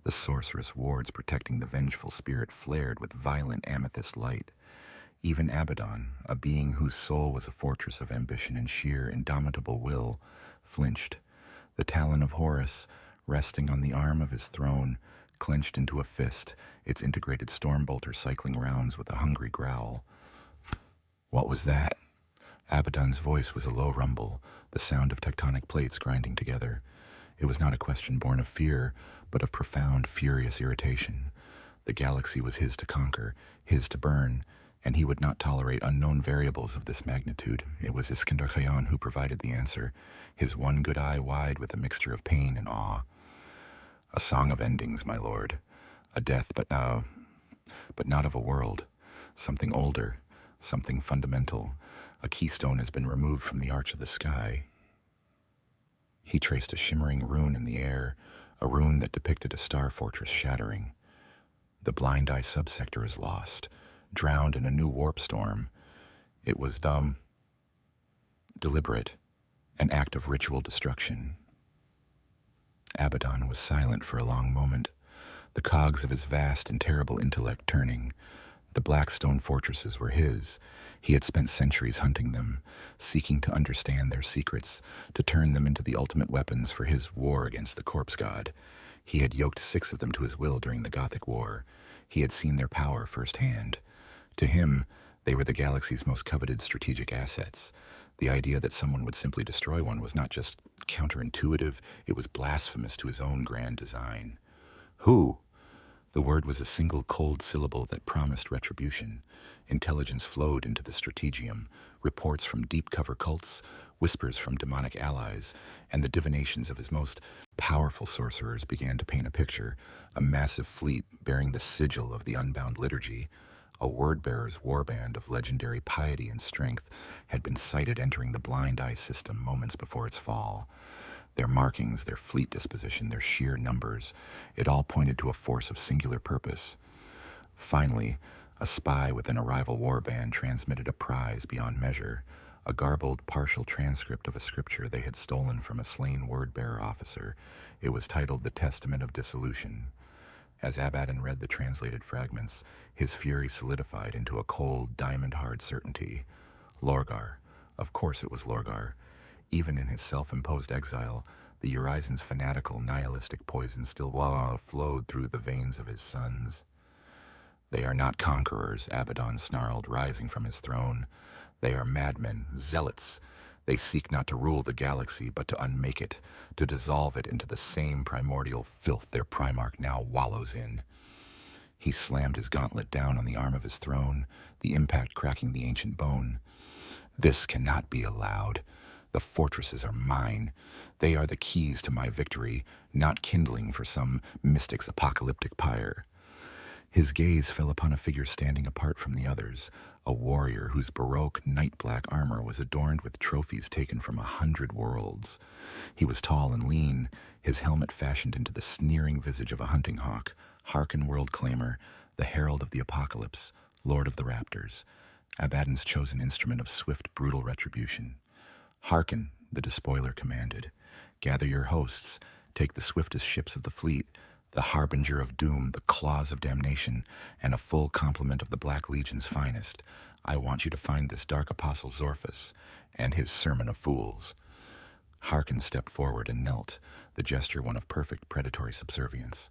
The sorceress wards protecting the vengeful spirit flared with violent amethyst light. Even Abaddon, a being whose soul was a fortress of ambition and sheer, indomitable will, flinched. The talon of Horus, resting on the arm of his throne, clenched into a fist, its integrated stormbolter cycling rounds with a hungry growl. What was that? Abaddon's voice was a low rumble, the sound of tectonic plates grinding together. It was not a question born of fear, but of profound, furious irritation. The galaxy was his to conquer, his to burn, and he would not tolerate unknown variables of this magnitude. It was Iskandar Khayan who provided the answer, his one good eye wide with a mixture of pain and awe. A song of endings, my lord. A death, but not of a world. Something older, something fundamental. A keystone has been removed from the arch of the sky. He traced a shimmering rune in the air, a rune that depicted a star fortress shattering. The Blind Eye subsector is lost, drowned in a new warp storm. It was deliberate, an act of ritual destruction. Abaddon was silent for a long moment, the cogs of his vast and terrible intellect turning. The Blackstone Fortresses were his. He had spent centuries hunting them, seeking to understand their secrets, to turn them into the ultimate weapons for his war against the corpse god. He had yoked 6 of them to his will during the Gothic War. He had seen their power firsthand. To him, they were the galaxy's most coveted strategic assets. The idea that someone would simply destroy one was not just counterintuitive, it was blasphemous to his own grand design. Who? The word was a single cold syllable that promised retribution. Intelligence flowed into the strategium, reports from deep cover cults, whispers from demonic allies, and the divinations of his most powerful sorcerers began to paint a picture, a massive fleet bearing the sigil of the Unbound Liturgy. A word-bearer's warband of legendary piety and strength had been sighted entering the Blind Eye system moments before its fall. Their markings, their fleet disposition, their sheer numbers, it all pointed to a force of singular purpose. Finally, a spy within a rival warband transmitted a prize beyond measure, a garbled, partial transcript of a scripture they had stolen from a slain word-bearer officer. It was titled The Testament of Dissolution. As Abaddon read the translated fragments, his fury solidified into a cold, diamond-hard certainty. Lorgar. Of course it was Lorgar. Even in his self-imposed exile, the Urizen's fanatical, nihilistic poison still flowed through the veins of his sons. They are not conquerors, Abaddon snarled, rising from his throne. They are madmen, zealots. They seek not to rule the galaxy, but to unmake it, to dissolve it into the same primordial filth their Primarch now wallows in. He slammed his gauntlet down on the arm of his throne, the impact cracking the ancient bone. This cannot be allowed. The fortresses are mine. They are the keys to my victory, not kindling for some mystic's apocalyptic pyre. His gaze fell upon a figure standing apart from the others, a warrior whose baroque night-black armor was adorned with trophies taken from 100 worlds. He was tall and lean, his helmet fashioned into the sneering visage of a hunting hawk. Hearken, world-claimer, the herald of the apocalypse, lord of the raptors, Abaddon's chosen instrument of swift, brutal retribution. Hearken, the despoiler commanded. Gather your hosts, take the swiftest ships of the fleet, the harbinger of doom, the claws of damnation, and a full complement of the Black Legion's finest. I want you to find this dark apostle Zorphus and his sermon of fools. Hearken stepped forward and knelt, the gesture one of perfect predatory subservience.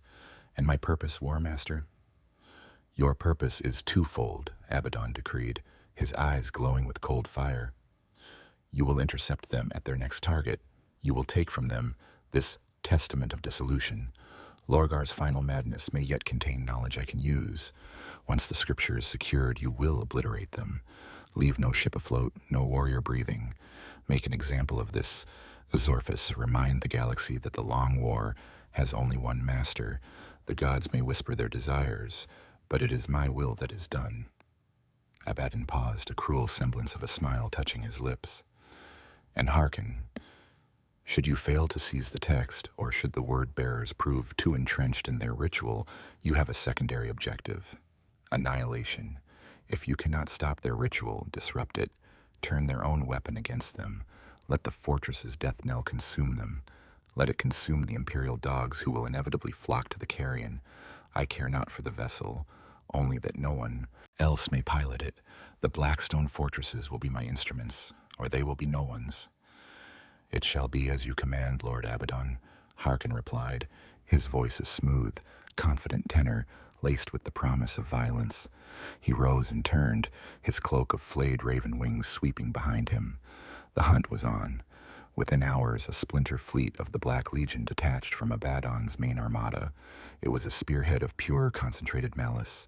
And my purpose, War Master? Your purpose is twofold, Abaddon decreed, his eyes glowing with cold fire. You will intercept them at their next target. You will take from them this Testament of Dissolution. Lorgar's final madness may yet contain knowledge I can use. Once the scripture is secured, you will obliterate them. Leave no ship afloat, no warrior breathing. Make an example of this Zorphus. Remind the galaxy that the long war has only one master. The gods may whisper their desires, but it is my will that is done. Abaddon paused, a cruel semblance of a smile touching his lips. And hearken, should you fail to seize the text, or should the word-bearers prove too entrenched in their ritual, you have a secondary objective: annihilation. If you cannot stop their ritual, disrupt it, turn their own weapon against them. Let the fortress's death knell consume them. Let it consume the imperial dogs who will inevitably flock to the carrion. I care not for the vessel, only that no one else may pilot it. The Blackstone Fortresses will be my instruments, or they will be no one's. It shall be as you command, Lord Abaddon, Hearken replied, his voice a smooth, confident tenor, laced with the promise of violence. He rose and turned, his cloak of flayed raven wings sweeping behind him. The hunt was on. Within hours, a splinter fleet of the Black Legion detached from Abaddon's main armada. It was a spearhead of pure, concentrated malice.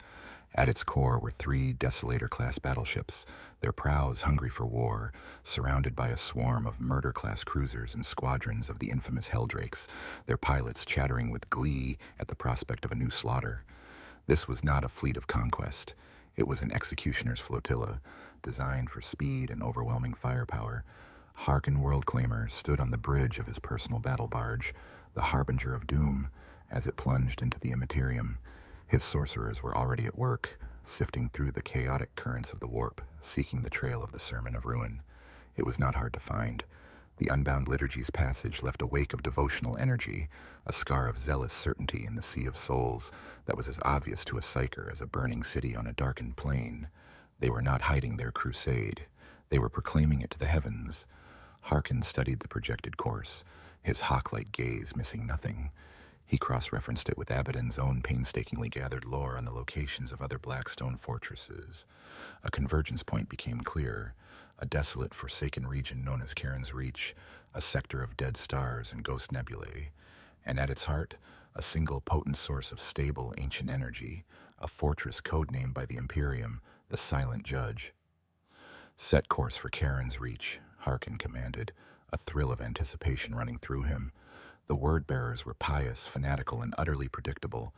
At its core were 3 Desolator-class battleships, their prows hungry for war, surrounded by a swarm of Murder-class cruisers and squadrons of the infamous Helldrakes, their pilots chattering with glee at the prospect of a new slaughter. This was not a fleet of conquest. It was an executioner's flotilla, designed for speed and overwhelming firepower. Harken Worldclaimer stood on the bridge of his personal battle barge, the harbinger of doom, as it plunged into the Materium. His sorcerers were already at work, sifting through the chaotic currents of the warp, seeking the trail of the Sermon of Ruin. It was not hard to find. The Unbound Liturgy's passage left a wake of devotional energy, a scar of zealous certainty in the sea of souls that was as obvious to a psyker as a burning city on a darkened plain. They were not hiding their crusade. They were proclaiming it to the heavens. Harken studied the projected course, his hawk-like gaze missing nothing. He cross-referenced it with Abaddon's own painstakingly gathered lore on the locations of other Blackstone Fortresses. A convergence point became clear, a desolate, forsaken region known as Charon's Reach, a sector of dead stars and ghost nebulae, and at its heart, a single potent source of stable, ancient energy, a fortress codenamed by the Imperium, the Silent Judge. "Set course for Charon's Reach," Harken commanded, a thrill of anticipation running through him. The word-bearers were pious, fanatical, and utterly predictable.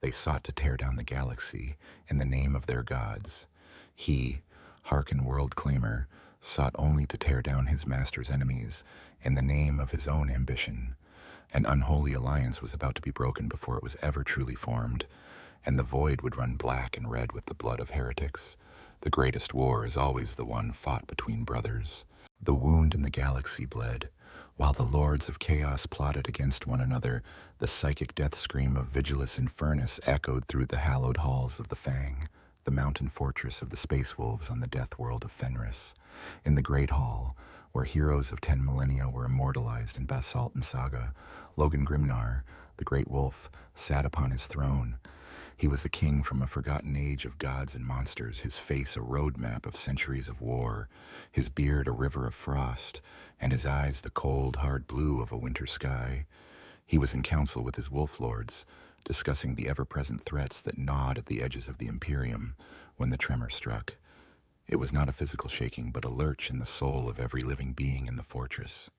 They sought to tear down the galaxy in the name of their gods. He, Harken Worldclaimer, sought only to tear down his master's enemies in the name of his own ambition. An unholy alliance was about to be broken before it was ever truly formed, and the void would run black and red with the blood of heretics. The greatest war is always the one fought between brothers. The wound in the galaxy bled. While the lords of chaos plotted against one another, the psychic death scream of Vigilus Infernus echoed through the hallowed halls of the Fang, the mountain fortress of the space wolves on the death world of Fenris. In the Great Hall, where heroes of 10 millennia were immortalized in basalt and saga, Logan Grimnar, the Great Wolf, sat upon his throne. He was a king from a forgotten age of gods and monsters, his face a roadmap of centuries of war, his beard a river of frost, and his eyes the cold, hard blue of a winter sky. He was in council with his wolf lords, discussing the ever-present threats that gnawed at the edges of the Imperium when the tremor struck. It was not a physical shaking, but a lurch in the soul of every living being in the fortress.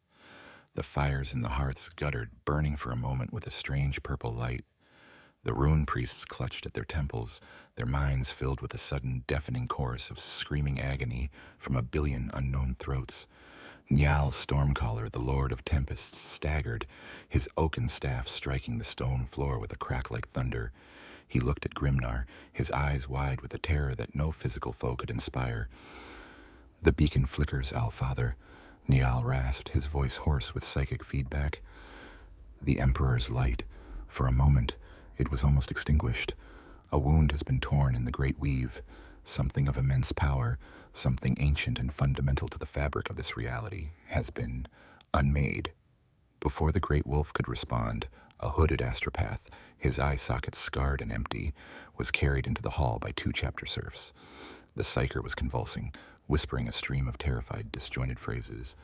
The fires in the hearths guttered, burning for a moment with a strange purple light. The rune priests clutched at their temples, their minds filled with a sudden, deafening chorus of screaming agony from a billion unknown throats. Njal Stormcaller, the Lord of Tempests, staggered, his oaken staff striking the stone floor with a crack like thunder. He looked at Grimnar, his eyes wide with a terror that no physical foe could inspire. "The beacon flickers, Allfather," Njal rasped, his voice hoarse with psychic feedback. "The Emperor's light. For a moment, it was almost extinguished. A wound has been torn in the great weave. Something of immense power, something ancient and fundamental to the fabric of this reality, has been unmade." Before the great wolf could respond, a hooded astropath, his eye sockets scarred and empty, was carried into the hall by 2 chapter serfs. The psyker was convulsing, whispering a stream of terrified, disjointed phrases.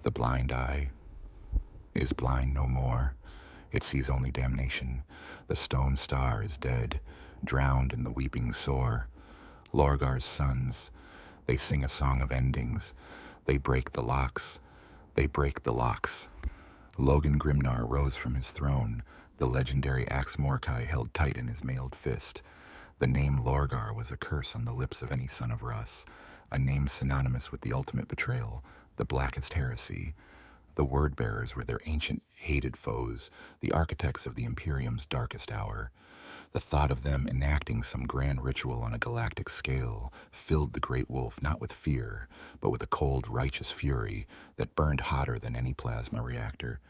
"The blind eye is blind no more. It sees only damnation. The stone star is dead, drowned in the weeping sore. Lorgar's sons, they sing a song of endings. They break the locks. They break the locks." Logan Grimnar rose from his throne, the legendary axe Morkai held tight in his mailed fist. The name Lorgar was a curse on the lips of any son of Rus, a name synonymous with the ultimate betrayal, the blackest heresy. The word-bearers were their ancient, hated foes, the architects of the Imperium's darkest hour. The thought of them enacting some grand ritual on a galactic scale filled the great wolf not with fear, but with a cold, righteous fury that burned hotter than any plasma reactor.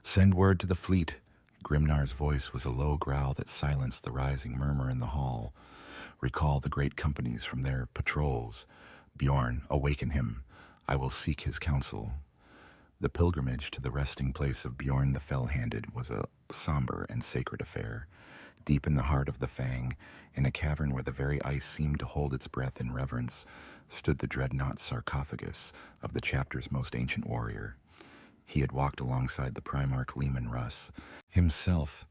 "Send word to the fleet." Grimnar's voice was a low growl that silenced the rising murmur in the hall. "Recall the great companies from their patrols. Bjorn, awaken him. I will seek his counsel." The pilgrimage to the resting place of Bjorn the Fell-Handed was a somber and sacred affair. Deep in the heart of the Fang, in a cavern where the very ice seemed to hold its breath in reverence, stood the dreadnought sarcophagus of the chapter's most ancient warrior. He had walked alongside the Primarch Leman Russ. Himself,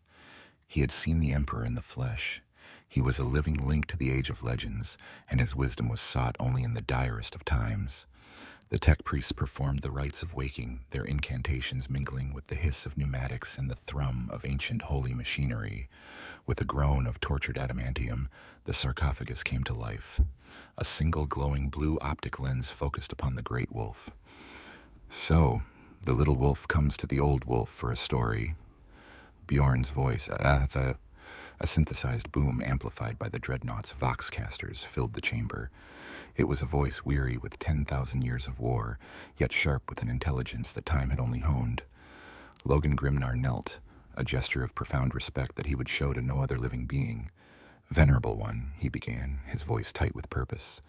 he had seen the Emperor in the flesh. He was a living link to the Age of Legends, and his wisdom was sought only in the direst of times. The tech priests performed the rites of waking, their incantations mingling with the hiss of pneumatics and the thrum of ancient holy machinery. With a groan of tortured adamantium, the sarcophagus came to life. A single glowing blue optic lens focused upon the great wolf. So, the little wolf comes to the old wolf for a story. Bjorn's voice, that's a synthesized boom amplified by the dreadnought's voxcasters, filled the chamber. It was a voice weary with 10,000 years of war, yet sharp with an intelligence that time had only honed. Logan Grimnar knelt, a gesture of profound respect that he would show to no other living being. "Venerable one," he began, his voice tight with purpose.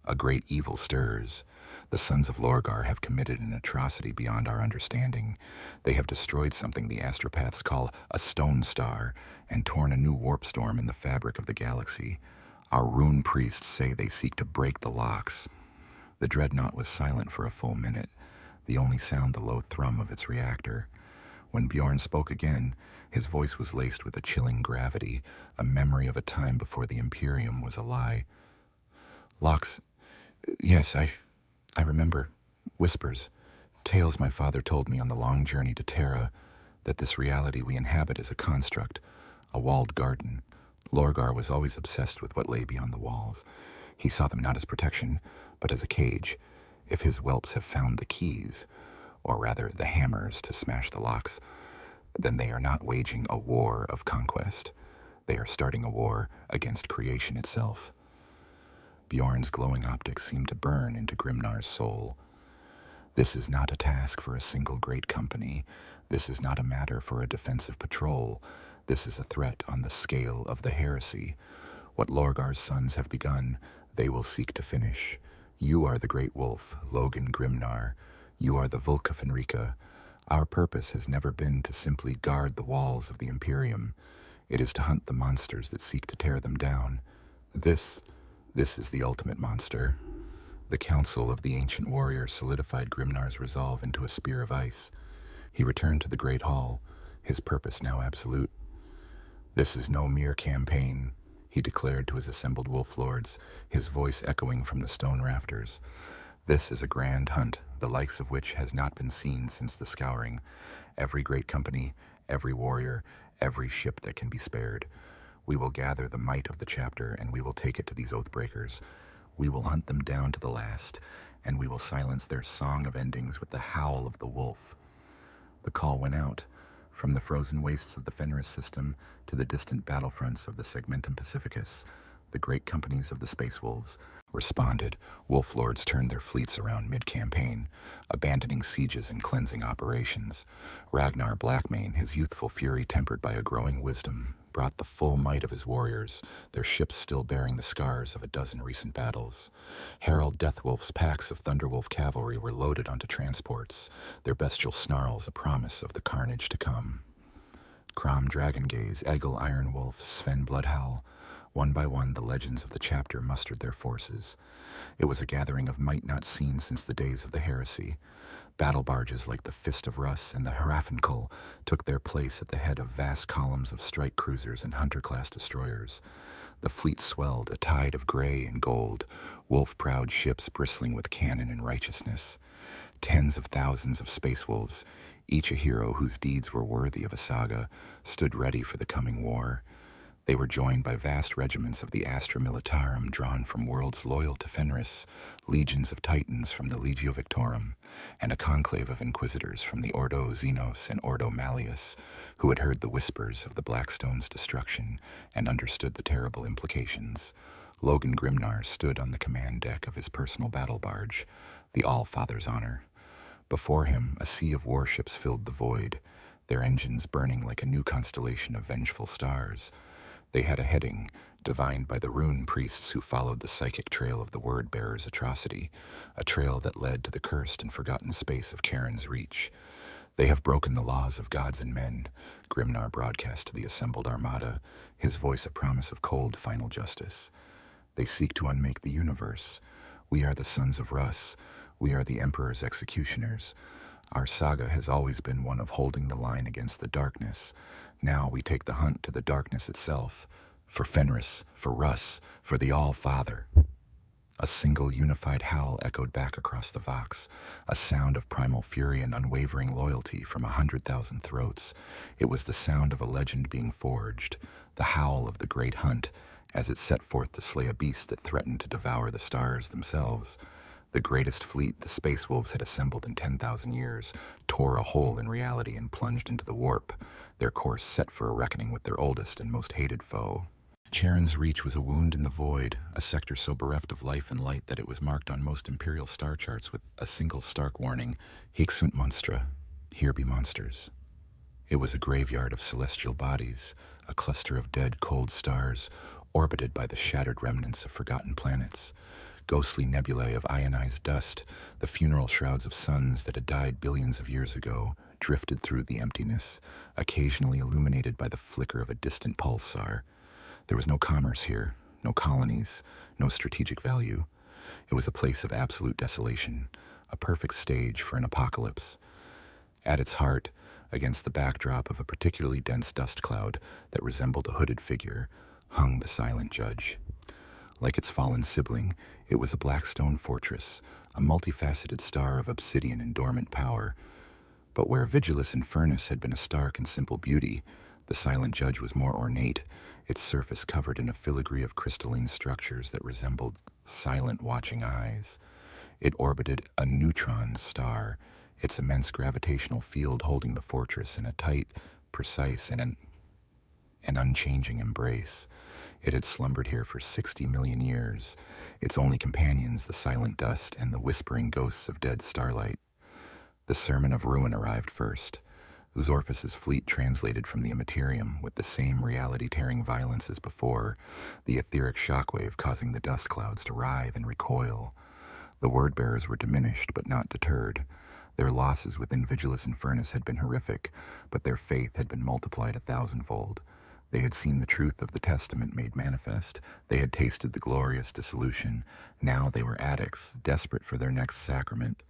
"A great evil stirs. The sons of Lorgar have committed an atrocity beyond our understanding. They have destroyed something the astropaths call a stone star and torn a new warp storm in the fabric of the galaxy. Our rune priests say they seek to break the locks." The dreadnought was silent for a full minute, the only sound the low thrum of its reactor. When Bjorn spoke again, his voice was laced with a chilling gravity, a memory of a time before the Imperium was a lie. "Locks, yes, I remember. Whispers. Tales my father told me on the long journey to Terra, that this reality we inhabit is a construct, a walled garden. Lorgar was always obsessed with what lay beyond the walls. He saw them not as protection, but as a cage. If his whelps have found the keys, or rather the hammers to smash the locks, then they are not waging a war of conquest. They are starting a war against creation itself." Bjorn's glowing optics seemed to burn into Grimnar's soul. "This is not a task for a single great company. This is not a matter for a defensive patrol. This is a threat on the scale of the heresy. What Lorgar's sons have begun, they will seek to finish. You are the great wolf, Logan Grimnar. You are the Vulca Fenrica. Our purpose has never been to simply guard the walls of the Imperium. It is to hunt the monsters that seek to tear them down. This is the ultimate monster." The council of the ancient warriors solidified Grimnar's resolve into a spear of ice. He returned to the great hall, his purpose now absolute. "This is no mere campaign," he declared to his assembled wolf lords, his voice echoing from the stone rafters. "This is a grand hunt, the likes of which has not been seen since the Scouring. Every great company, every warrior, every ship that can be spared. We will gather the might of the chapter, and we will take it to these oathbreakers. We will hunt them down to the last, and we will silence their song of endings with the howl of the wolf." The call went out. From the frozen wastes of the Fenris system to the distant battlefronts of the Segmentum Pacificus, the great companies of the Space Wolves responded. Wolf Lords turned their fleets around mid-campaign, abandoning sieges and cleansing operations. Ragnar Blackmane, his youthful fury tempered by a growing wisdom, brought the full might of his warriors, their ships still bearing the scars of a dozen recent battles. Harald Deathwolf's packs of Thunderwolf cavalry were loaded onto transports, their bestial snarls a promise of the carnage to come. Crom Dragongaze, Egil Ironwolf, Sven Bloodhowl. One by one, the legends of the chapter mustered their forces. It was a gathering of might not seen since the days of the heresy. Battle barges like the Fist of Russ and the Hrafinkel took their place at the head of vast columns of strike cruisers and hunter-class destroyers. The fleet swelled, a tide of gray and gold, wolf-proud ships bristling with cannon and righteousness. Tens of thousands of space wolves, each a hero whose deeds were worthy of a saga, stood ready for the coming war. They were joined by vast regiments of the Astra Militarum drawn from worlds loyal to Fenris, legions of Titans from the Legio Victorum, and a conclave of inquisitors from the Ordo Xenos and Ordo Malleus, who had heard the whispers of the Blackstone's destruction and understood the terrible implications. Logan Grimnar stood on the command deck of his personal battle barge, the All-Father's Honor. Before him, a sea of warships filled the void, their engines burning like a new constellation of vengeful stars. They had a heading, divined by the rune priests who followed the psychic trail of the word-bearer's atrocity, a trail that led to the cursed and forgotten space of Charon's Reach. They have broken the laws of gods and men, Grimnar broadcast to the assembled armada, his voice a promise of cold final justice. They seek to unmake the universe. We are the sons of Russ. We are the Emperor's executioners. Our saga has always been one of holding the line against the darkness. Now we take the hunt to the darkness itself. For Fenris, for Russ, for the All-Father. A single unified howl echoed back across the Vox, a sound of primal fury and unwavering loyalty from 100,000 throats. It was the sound of a legend being forged, the howl of the great hunt, as it set forth to slay a beast that threatened to devour the stars themselves. The greatest fleet the Space Wolves had assembled in 10,000 years tore a hole in reality and plunged into the warp, their course set for a reckoning with their oldest and most hated foe. Charon's reach was a wound in the void, a sector so bereft of life and light that it was marked on most imperial star charts with a single stark warning, Hic sunt monstra, here be monsters. It was a graveyard of celestial bodies, a cluster of dead, cold stars, orbited by the shattered remnants of forgotten planets, ghostly nebulae of ionized dust, the funeral shrouds of suns that had died billions of years ago, drifted through the emptiness, occasionally illuminated by the flicker of a distant pulsar. There was no commerce here, no colonies, no strategic value. It was a place of absolute desolation, a perfect stage for an apocalypse. At its heart, against the backdrop of a particularly dense dust cloud that resembled a hooded figure, hung the silent judge. Like its fallen sibling, it was a Blackstone Fortress, a multifaceted star of obsidian and dormant power. But where Vigilus and Furnace had been a stark and simple beauty, the silent judge was more ornate, its surface covered in a filigree of crystalline structures that resembled silent watching eyes. It orbited a neutron star, its immense gravitational field holding the fortress in a tight, precise, and an unchanging embrace. It had slumbered here for 60 million years, its only companions the silent dust and the whispering ghosts of dead starlight. The sermon of ruin arrived first. Zorphus's fleet translated from the Materium with the same reality-tearing violence as before, the etheric shockwave causing the dust clouds to writhe and recoil. The word-bearers were diminished but not deterred. Their losses within Vigilus and Furnace had been horrific, but their faith had been multiplied 1,000-fold. They had seen the truth of the Testament made manifest. They had tasted the glorious dissolution. Now they were addicts, desperate for their next sacrament.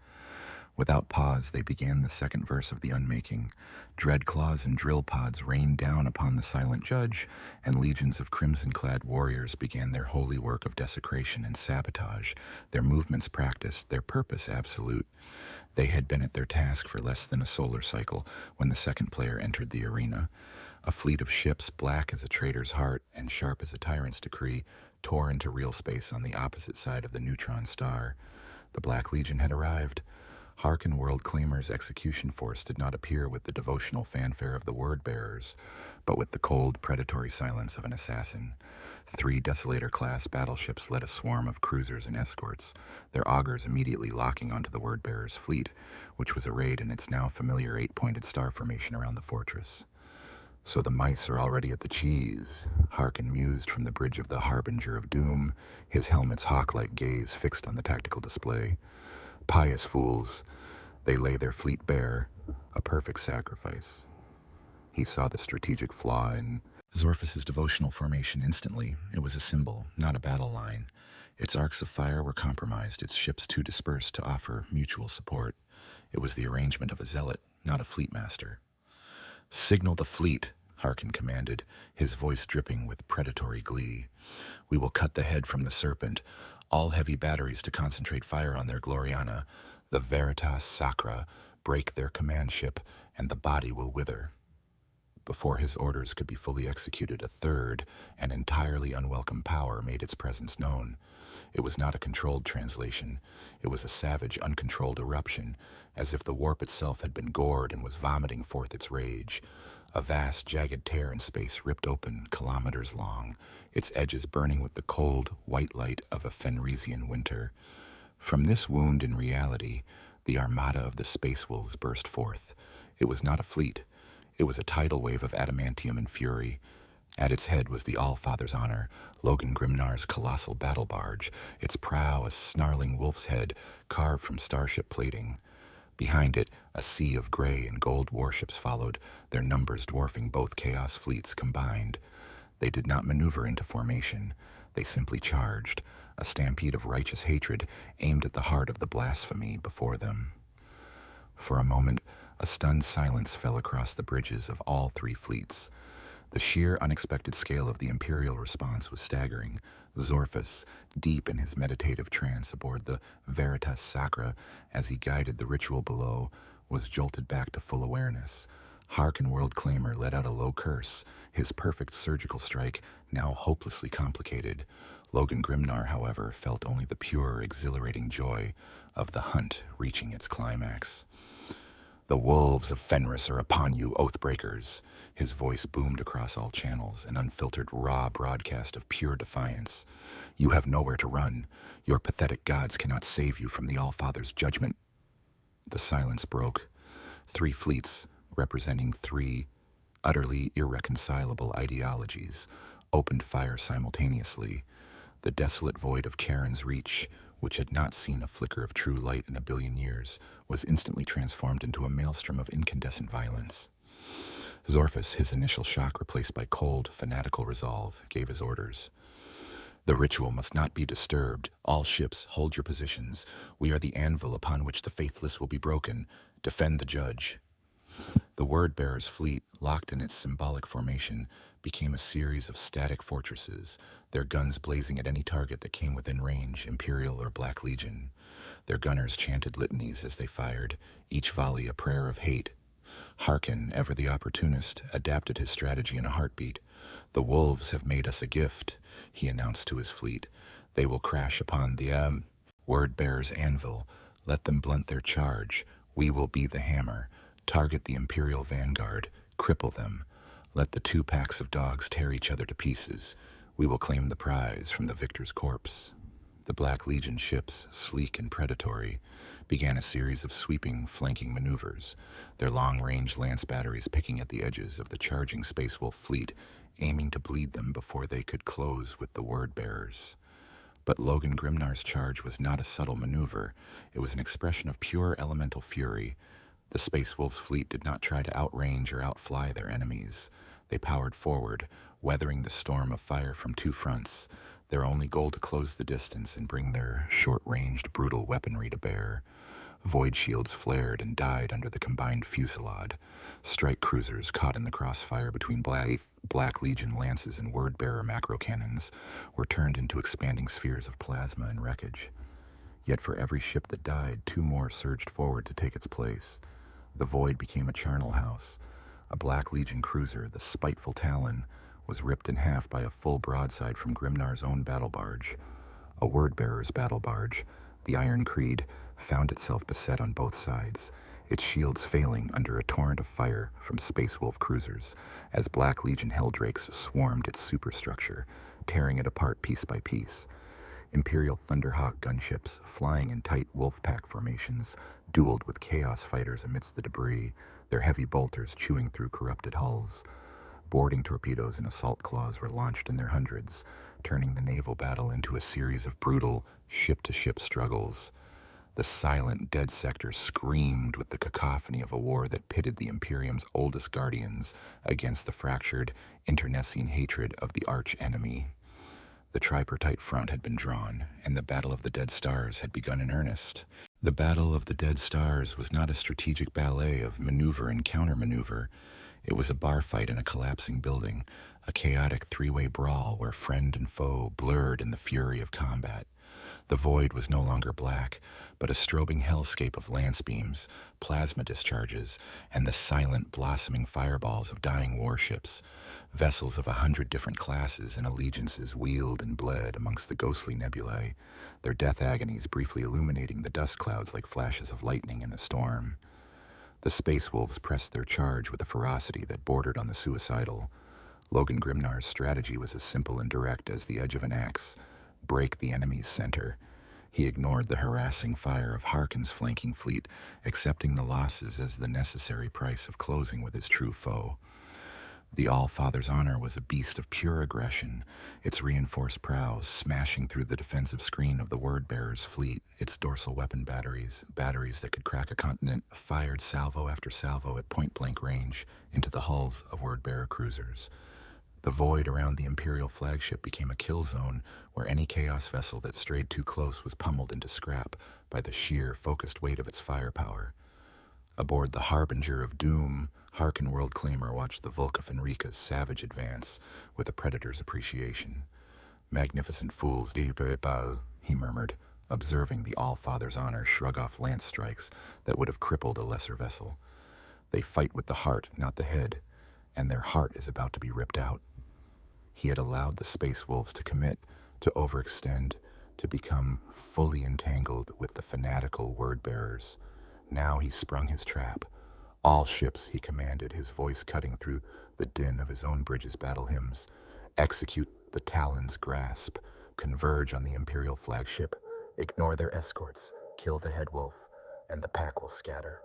Without pause, they began the second verse of the unmaking. Dread claws and drill pods rained down upon the silent judge, and legions of crimson-clad warriors began their holy work of desecration and sabotage, their movements practiced, their purpose absolute. They had been at their task for less than a solar cycle when the second player entered the arena. A fleet of ships, black as a traitor's heart and sharp as a tyrant's decree, tore into real space on the opposite side of the neutron star. The Black Legion had arrived. Harken World Claimer's execution force did not appear with the devotional fanfare of the word-bearers, but with the cold, predatory silence of an assassin. 3 Desolator-class battleships led a swarm of cruisers and escorts, their augurs immediately locking onto the word-bearers' fleet, which was arrayed in its now familiar 8-pointed star formation around the fortress. So the mice are already at the cheese, Harken mused from the bridge of the Harbinger of Doom, his helmet's hawk-like gaze fixed on the tactical display. Pious fools, they lay their fleet bare, a perfect sacrifice. He saw the strategic flaw in Zorphus's devotional formation instantly. It was a symbol, not a battle line. Its arcs of fire were compromised, its ships too dispersed to offer mutual support. It was the arrangement of a zealot, not a fleet master. "Signal the fleet," Harken commanded, his voice dripping with predatory glee. "We will cut the head from the serpent. All heavy batteries to concentrate fire on their Gloriana, the Veritas Sacra, break their command ship, and the body will wither." Before his orders could be fully executed, a third, an entirely unwelcome power made its presence known. It was not a controlled translation. It was a savage, uncontrolled eruption, as if the warp itself had been gored and was vomiting forth its rage. A vast, jagged tear in space ripped open, kilometers long, its edges burning with the cold, white light of a Fenrisian winter. From this wound in reality, the armada of the Space Wolves burst forth. It was not a fleet. It was a tidal wave of adamantium and fury. At its head was the All-Father's honor, Logan Grimnar's colossal battle barge, its prow a snarling wolf's head carved from starship plating. Behind it, a sea of gray and gold warships followed, their numbers dwarfing both Chaos fleets combined. They did not maneuver into formation. They simply charged, a stampede of righteous hatred aimed at the heart of the blasphemy before them. For a moment, a stunned silence fell across the bridges of all three fleets. The sheer unexpected scale of the Imperial response was staggering. Zorphus, deep in his meditative trance aboard the Veritas Sacra as he guided the ritual below, was jolted back to full awareness. Harken World Claimer let out a low curse, his perfect surgical strike now hopelessly complicated. Logan Grimnar, however, felt only the pure, exhilarating joy of the hunt reaching its climax. "The wolves of Fenris are upon you, Oathbreakers." His voice boomed across all channels, an unfiltered, raw broadcast of pure defiance. "You have nowhere to run. Your pathetic gods cannot save you from the Allfather's judgment." The silence broke. Three fleets, representing three utterly irreconcilable ideologies, opened fire simultaneously. The desolate void of Charon's Reach, which had not seen a flicker of true light in a billion years, was instantly transformed into a maelstrom of incandescent violence. Zorphus, his initial shock replaced by cold, fanatical resolve, gave his orders. "The ritual must not be disturbed. All ships, hold your positions. We are the anvil upon which the faithless will be broken. Defend the judge." The Word-Bearer's fleet, locked in its symbolic formation, became a series of static fortresses, their guns blazing at any target that came within range, Imperial or Black Legion. Their gunners chanted litanies as they fired, each volley a prayer of hate. Harken, ever the opportunist, adapted his strategy in a heartbeat. "The wolves have made us a gift," he announced to his fleet. "They will crash upon the Word-Bearer's anvil. Let them blunt their charge. We will be the hammer. Target the Imperial vanguard. Cripple them. Let the two packs of dogs tear each other to pieces. We will claim the prize from the victor's corpse." The Black Legion ships, sleek and predatory, began a series of sweeping, flanking maneuvers, their long-range lance batteries picking at the edges of the charging Space Wolf fleet, aiming to bleed them before they could close with the Word-Bearers. But Logan Grimnar's charge was not a subtle maneuver. It was an expression of pure elemental fury. The Space Wolf's fleet did not try to outrange or outfly their enemies. They powered forward, weathering the storm of fire from two fronts, their only goal to close the distance and bring their short-ranged, brutal weaponry to bear. Void shields flared and died under the combined fusillade. Strike cruisers caught in the crossfire between Black Legion lances and Word-Bearer macro cannons were turned into expanding spheres of plasma and wreckage. Yet for every ship that died, two more surged forward to take its place. The Void became a charnel house. A Black Legion cruiser, the Spiteful Talon, was ripped in half by a full broadside from Grimnar's own battle barge. A Word-Bearer's battle barge, the Iron Creed, found itself beset on both sides, its shields failing under a torrent of fire from Space Wolf cruisers as Black Legion Helldrakes swarmed its superstructure, tearing it apart piece by piece. Imperial Thunderhawk gunships, flying in tight wolf-pack formations, dueled with Chaos fighters amidst the debris, their heavy bolters chewing through corrupted hulls. Boarding torpedoes and assault claws were launched in their hundreds, turning the naval battle into a series of brutal, ship-to-ship struggles. The silent, dead sector screamed with the cacophony of a war that pitted the Imperium's oldest guardians against the fractured, internecine hatred of the arch-enemy. The tripartite front had been drawn, and the Battle of the Dead Stars had begun in earnest. The Battle of the Dead Stars was not a strategic ballet of maneuver and counter-maneuver. It was a bar fight in a collapsing building, a chaotic three-way brawl where friend and foe blurred in the fury of combat. The void was no longer black, but a strobing hellscape of lance beams, plasma discharges, and the silent, blossoming fireballs of dying warships. Vessels of 100 different classes and allegiances wheeled and bled amongst the ghostly nebulae, their death agonies briefly illuminating the dust clouds like flashes of lightning in a storm. The Space Wolves pressed their charge with a ferocity that bordered on the suicidal. Logan Grimnar's strategy was as simple and direct as the edge of an axe: break the enemy's center. He ignored the harassing fire of Harken's flanking fleet, accepting the losses as the necessary price of closing with his true foe. The All-Father's Honor was a beast of pure aggression, its reinforced prows smashing through the defensive screen of the Word-Bearer's fleet, its dorsal weapon batteries that could crack a continent, fired salvo after salvo at point-blank range into the hulls of Word-Bearer cruisers. The void around the Imperial flagship became a kill zone where any Chaos vessel that strayed too close was pummeled into scrap by the sheer, focused weight of its firepower. Aboard the Harbinger of Doom, Harkin Worldclaimer watched the Volk of Enrica's savage advance with a predator's appreciation. "Magnificent fools, he murmured, observing the All-Father's Honor shrug off lance strikes that would have crippled a lesser vessel. They fight with the heart, not the head, and their heart is about to be ripped out. He had allowed the Space Wolves to commit, to overextend, to become fully entangled with the fanatical word-bearers. Now he sprung his trap. All ships, he commanded, his voice cutting through the din of his own bridge's battle hymns. Execute the Talon's grasp. Converge on the Imperial flagship. Ignore their escorts. Kill the head wolf, and the pack will scatter.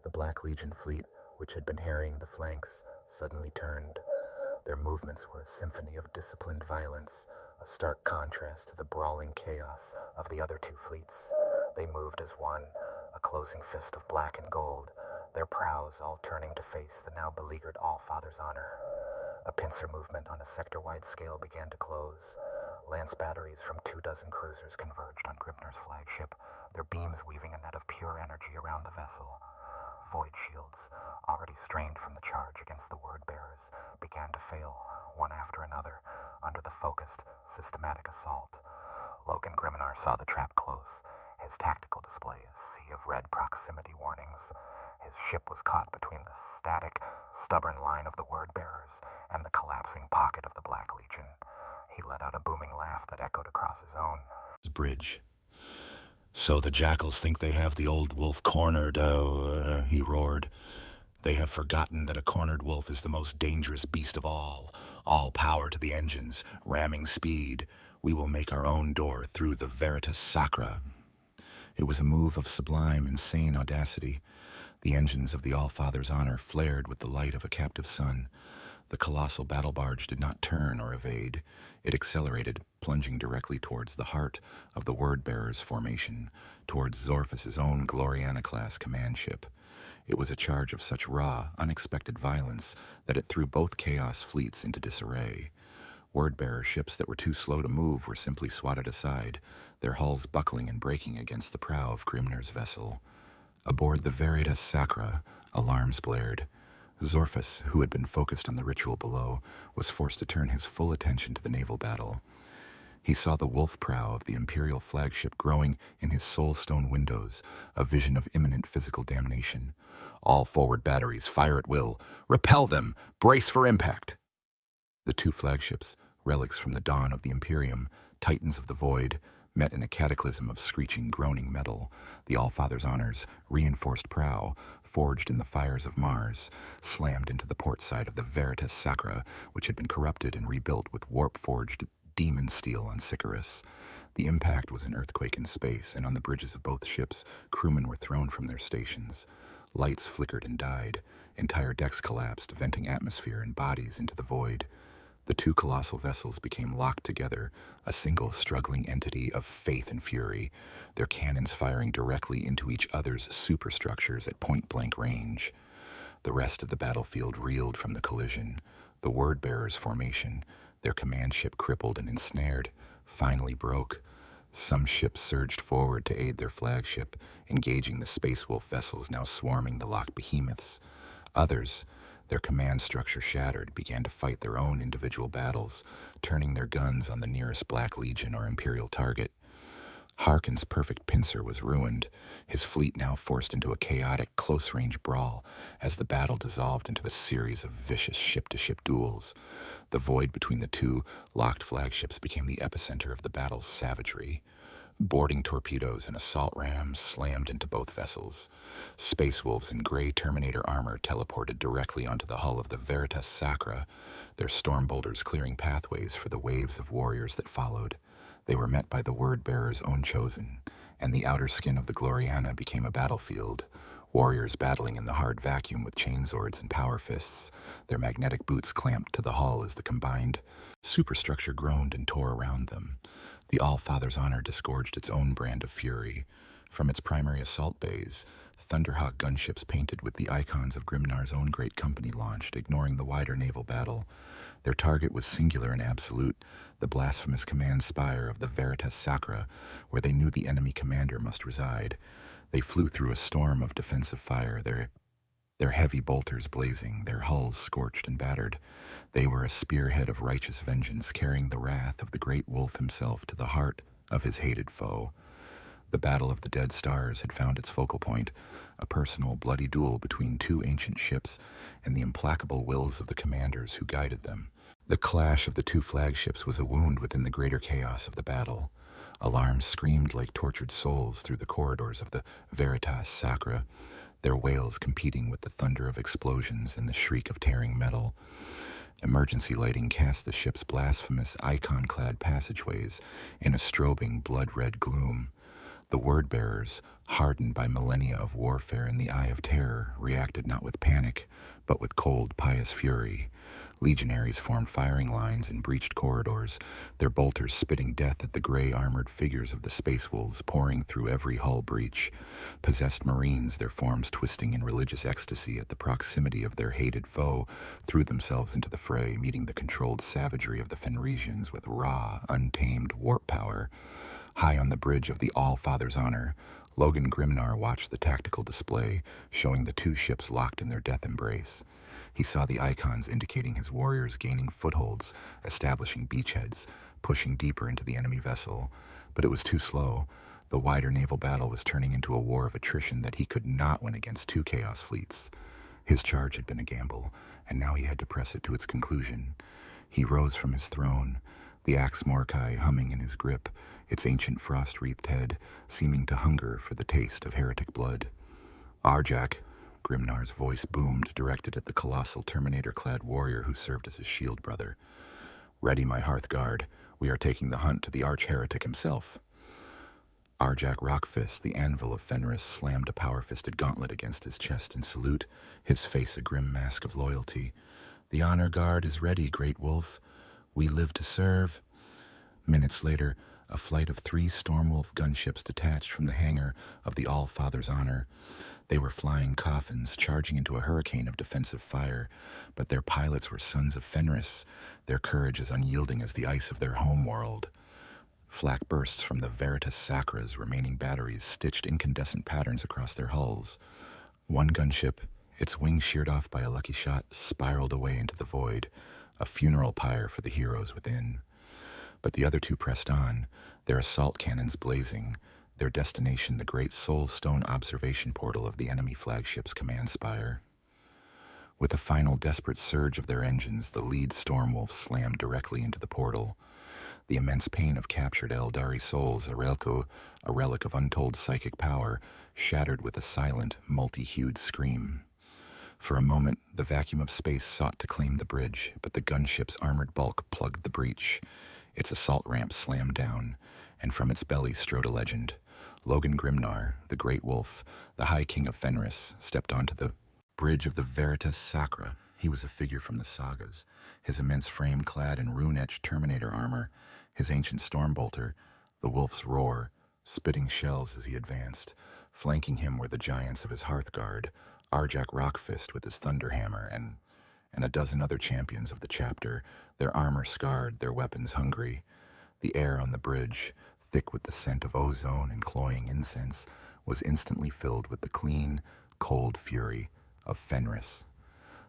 The Black Legion fleet, which had been harrying the flanks, suddenly turned. Their movements were a symphony of disciplined violence, a stark contrast to the brawling chaos of the other two fleets. They moved as one, a closing fist of black and gold, their prows all turning to face the now beleaguered All-Father's Honor. A pincer movement on a sector-wide scale began to close. Lance batteries from 24 cruisers converged on Grimdark's flagship, their beams weaving a net of pure energy around the vessel. Void shields, already strained from the charge against the word-bearers, began to fail, one after another, under the focused, systematic assault. Logan Grimnar saw the trap close, his tactical display a sea of red proximity warnings. His ship was caught between the static, stubborn line of the word-bearers and the collapsing pocket of the Black Legion. He let out a booming laugh that echoed across his own. Bridge. "So the jackals think they have the old wolf cornered, he roared. "They have forgotten that a cornered wolf is the most dangerous beast of all. All power to the engines, ramming speed. We will make our own door through the Veritas Sacra." It was a move of sublime, insane audacity. The engines of the All-Father's Honor flared with the light of a captive sun. The colossal battle barge did not turn or evade. It accelerated, plunging directly towards the heart of the word-bearer's formation, towards Zorphus's own Gloriana-class command ship. It was a charge of such raw, unexpected violence that it threw both Chaos fleets into disarray. Word-bearer ships that were too slow to move were simply swatted aside, their hulls buckling and breaking against the prow of Grimnar's vessel. Aboard the Veritas Sacra, alarms blared. Zorphus, who had been focused on the ritual below, was forced to turn his full attention to the naval battle. He saw the wolf prow of the Imperial flagship growing in his soulstone windows, a vision of imminent physical damnation. "All forward batteries, fire at will. Repel them! Brace for impact!" The two flagships, relics from the dawn of the Imperium, titans of the void, met in a cataclysm of screeching, groaning metal. The All-Father's Honor's reinforced prow, forged in the fires of Mars, slammed into the port side of the Veritas Sacra, which had been corrupted and rebuilt with warp-forged demon steel on Sycharis. The impact was an earthquake in space, and on the bridges of both ships, crewmen were thrown from their stations. Lights flickered and died. Entire decks collapsed, venting atmosphere and bodies into the void. The two colossal vessels became locked together, a single struggling entity of faith and fury, their cannons firing directly into each other's superstructures at point-blank range. The rest of the battlefield reeled from the collision. The word-bearers' formation, their command ship crippled and ensnared, finally broke. Some ships surged forward to aid their flagship, engaging the Space Wolf vessels now swarming the locked behemoths. Others, their command structure shattered, began to fight their own individual battles, turning their guns on the nearest Black Legion or Imperial target. Harkin's perfect pincer was ruined, his fleet now forced into a chaotic, close-range brawl as the battle dissolved into a series of vicious ship-to-ship duels. The void between the two locked flagships became the epicenter of the battle's savagery. Boarding torpedoes and assault rams slammed into both vessels. Space Wolves in gray Terminator armor teleported directly onto the hull of the Veritas Sacra, their storm bolters clearing pathways for the waves of warriors that followed. They were met by the word-bearer's own chosen, and the outer skin of the Gloriana became a battlefield. Warriors battling in the hard vacuum with chainswords and power fists, their magnetic boots clamped to the hull as the combined superstructure groaned and tore around them. The All-Father's Honor disgorged its own brand of fury. From its primary assault bays, Thunderhawk gunships painted with the icons of Grimnar's own great company launched, ignoring the wider naval battle. Their target was singular and absolute, the blasphemous command spire of the Veritas Sacra, where they knew the enemy commander must reside. They flew through a storm of defensive fire, their heavy bolters blazing, their hulls scorched and battered. They were a spearhead of righteous vengeance, carrying the wrath of the great wolf himself to the heart of his hated foe. The Battle of the Dead Stars had found its focal point, a personal, bloody duel between two ancient ships and the implacable wills of the commanders who guided them. The clash of the two flagships was a wound within the greater chaos of the battle. Alarms screamed like tortured souls through the corridors of the Veritas Sacra, their wails competing with the thunder of explosions and the shriek of tearing metal. Emergency lighting cast the ship's blasphemous, icon-clad passageways in a strobing, blood-red gloom. The word-bearers, hardened by millennia of warfare in the eye of terror, reacted not with panic, but with cold, pious fury. Legionaries formed firing lines in breached corridors, their bolters spitting death at the gray-armored figures of the space wolves pouring through every hull breach. Possessed marines, their forms twisting in religious ecstasy at the proximity of their hated foe, threw themselves into the fray, meeting the controlled savagery of the Fenrisians with raw, untamed warp power. High on the bridge of the All-Father's Honor, Logan Grimnar watched the tactical display, showing the two ships locked in their death embrace. He saw the icons indicating his warriors gaining footholds, establishing beachheads, pushing deeper into the enemy vessel. But it was too slow. The wider naval battle was turning into a war of attrition that he could not win against two Chaos fleets. His charge had been a gamble, and now he had to press it to its conclusion. He rose from his throne, the axe Morkai humming in his grip, its ancient frost-wreathed head seeming to hunger for the taste of heretic blood. "Arjak," Grimnar's voice boomed, directed at the colossal Terminator-clad warrior who served as his shield brother. "Ready, my Hearthguard. We are taking the hunt to the arch-heretic himself." Arjak Rockfist, the anvil of Fenris, slammed a power-fisted gauntlet against his chest in salute, his face a grim mask of loyalty. "The honor guard is ready, great wolf. We live to serve." Minutes later, a flight of 3 Stormwolf gunships detached from the hangar of the All-Father's Honor. They were flying coffins, charging into a hurricane of defensive fire, but their pilots were sons of Fenris, their courage as unyielding as the ice of their homeworld. Flak bursts from the Veritas Sacra's remaining batteries stitched incandescent patterns across their hulls. One gunship, its wing sheared off by a lucky shot, spiraled away into the void, a funeral pyre for the heroes within. But the other 2 pressed on, their assault cannons blazing, their destination the great soul-stone observation portal of the enemy flagship's command spire. With a final desperate surge of their engines, the lead Stormwolf slammed directly into the portal. The immense pain of captured Eldari souls, a relic of untold psychic power, shattered with a silent, multi-hued scream. For a moment, the vacuum of space sought to claim the bridge, but the gunship's armored bulk plugged the breach. Its assault ramp slammed down, and from its belly strode a legend. Logan Grimnar, the Great Wolf, the High King of Fenris, stepped onto the bridge of the Veritas Sacra. He was a figure from the sagas, his immense frame clad in rune-etched Terminator armor, his ancient stormbolter, the Wolf's Roar, spitting shells as he advanced. Flanking him were the giants of his Hearthguard, Arjak Rockfist with his Thunderhammer, and a dozen other champions of the chapter, their armor scarred, their weapons hungry. The air on the bridge, thick with the scent of ozone and cloying incense, was instantly filled with the clean, cold fury of Fenris.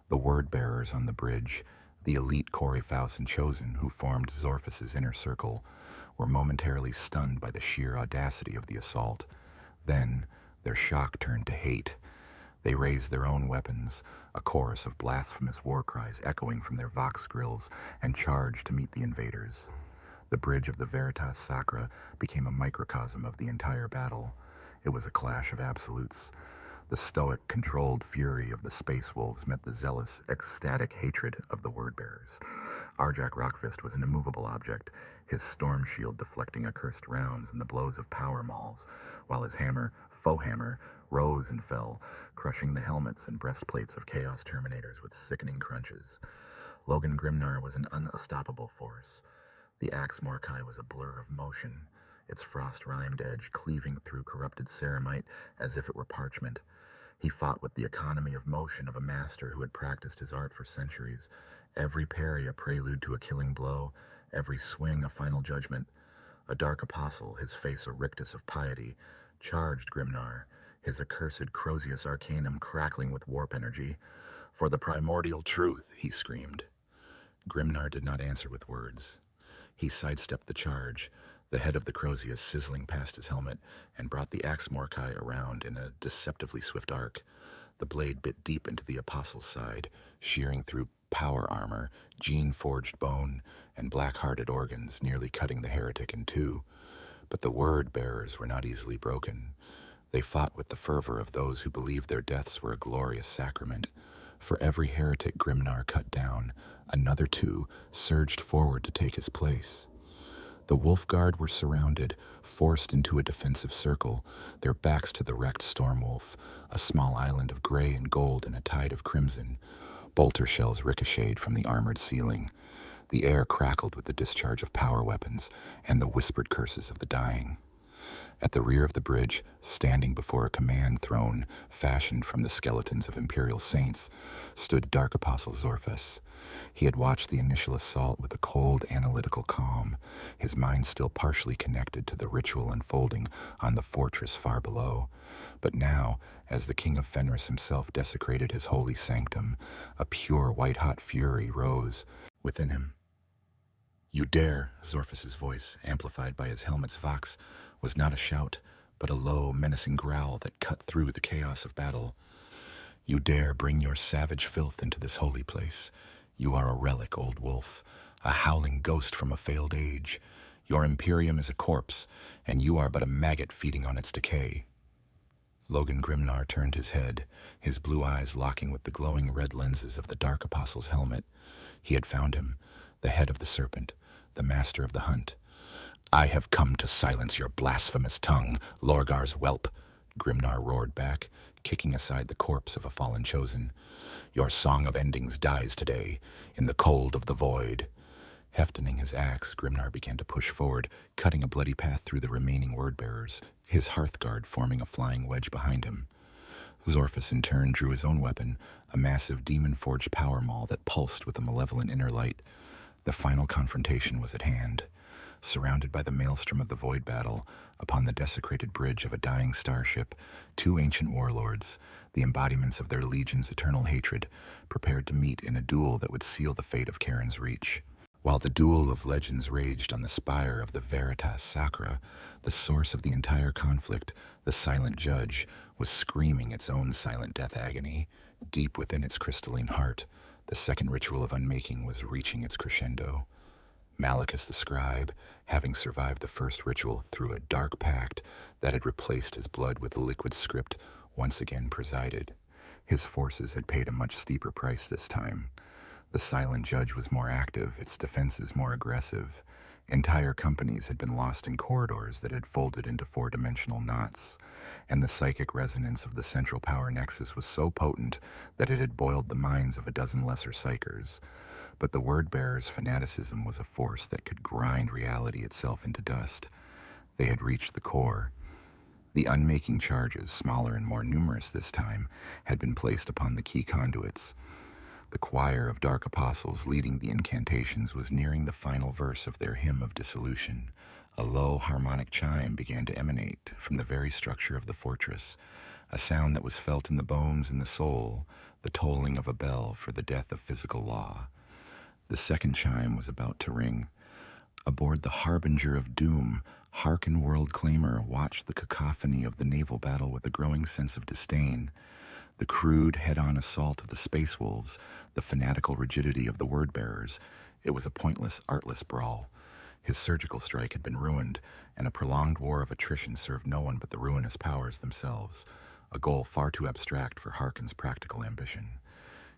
The word-bearers on the bridge, the elite Coryphaus and Chosen who formed Zorphus's inner circle, were momentarily stunned by the sheer audacity of the assault. Then, their shock turned to hate. They raised their own weapons, a chorus of blasphemous war cries echoing from their vox grills, and charged to meet the invaders. The bridge of the Veritas Sacra became a microcosm of the entire battle. It was a clash of absolutes. The stoic, controlled fury of the Space Wolves met the zealous, ecstatic hatred of the Word-Bearers. Arjak Rockfist was an immovable object, his storm shield deflecting accursed rounds and the blows of power mauls, while his hammer foehammer rose and fell, crushing the helmets and breastplates of Chaos Terminators with sickening crunches. Logan Grimnar was an unstoppable force. The axe Morkai was a blur of motion, its frost-rimed edge cleaving through corrupted ceramite as if it were parchment. He fought with the economy of motion of a master who had practiced his art for centuries, every parry a prelude to a killing blow, every swing a final judgment. A dark apostle, his face a rictus of piety, charged Grimnar, his accursed Crozius Arcanum crackling with warp energy. "For the primordial truth," he screamed. Grimnar did not answer with words. He sidestepped the charge, the head of the Crozius sizzling past his helmet, and brought the axe Morkai around in a deceptively swift arc. The blade bit deep into the apostle's side, shearing through power armor, gene-forged bone, and black-hearted organs, nearly cutting the heretic in two. But the word-bearers were not easily broken. They fought with the fervor of those who believed their deaths were a glorious sacrament. For every heretic Grimnar cut down, another two surged forward to take his place. The Wolf Guard were surrounded, forced into a defensive circle, their backs to the wrecked Stormwolf, a small island of gray and gold in a tide of crimson. Bolter shells ricocheted from the armored ceiling. The air crackled with the discharge of power weapons and the whispered curses of the dying. At the rear of the bridge, standing before a command throne fashioned from the skeletons of imperial saints, stood Dark Apostle Zorfus. He had watched the initial assault with a cold, analytical calm, his mind still partially connected to the ritual unfolding on the fortress far below. But now, as the King of Fenris himself desecrated his holy sanctum, a pure white-hot fury rose within him. "You dare," Zorfus's voice, amplified by his helmet's vox, was not a shout, but a low, menacing growl that cut through the chaos of battle. "You dare bring your savage filth into this holy place. You are a relic, old wolf, a howling ghost from a failed age. Your Imperium is a corpse, and you are but a maggot feeding on its decay." Logan Grimnar turned his head, his blue eyes locking with the glowing red lenses of the Dark Apostle's helmet. He had found him, the head of the serpent, the master of the hunt. "I have come to silence your blasphemous tongue, Lorgar's whelp," Grimnar roared back, kicking aside the corpse of a fallen chosen. "Your song of endings dies today, in the cold of the void." Heftening his axe, Grimnar began to push forward, cutting a bloody path through the remaining word-bearers, his hearthguard forming a flying wedge behind him. Zorfus in turn drew his own weapon, a massive demon-forged power maul that pulsed with a malevolent inner light. The final confrontation was at hand. Surrounded by the maelstrom of the void battle, upon the desecrated bridge of a dying starship, two ancient warlords, the embodiments of their legion's eternal hatred, prepared to meet in a duel that would seal the fate of Karen's Reach. While the duel of legends raged on the spire of the Veritas Sacra, the source of the entire conflict, the Silent Judge, was screaming its own silent death agony. Deep within its crystalline heart, the second ritual of unmaking was reaching its crescendo. Malachus the scribe, having survived the first ritual through a dark pact that had replaced his blood with a liquid script, once again presided. His forces had paid a much steeper price this time. The Silent Judge was more active, its defenses more aggressive. Entire companies had been lost in corridors that had folded into four-dimensional knots, and the psychic resonance of the central power nexus was so potent that it had boiled the minds of a dozen lesser psychers. But the word-bearers' fanaticism was a force that could grind reality itself into dust. They had reached the core. The unmaking charges, smaller and more numerous this time, had been placed upon the key conduits. The choir of dark apostles leading the incantations was nearing the final verse of their hymn of dissolution. A low harmonic chime began to emanate from the very structure of the fortress, a sound that was felt in the bones and the soul, the tolling of a bell for the death of physical law. The second chime was about to ring. Aboard the Harbinger of Doom, Harken World Claimer watched the cacophony of the naval battle with a growing sense of disdain. The crude, head-on assault of the Space Wolves, the fanatical rigidity of the word-bearers, it was a pointless, artless brawl. His surgical strike had been ruined, and a prolonged war of attrition served no one but the ruinous powers themselves, a goal far too abstract for Harken's practical ambition.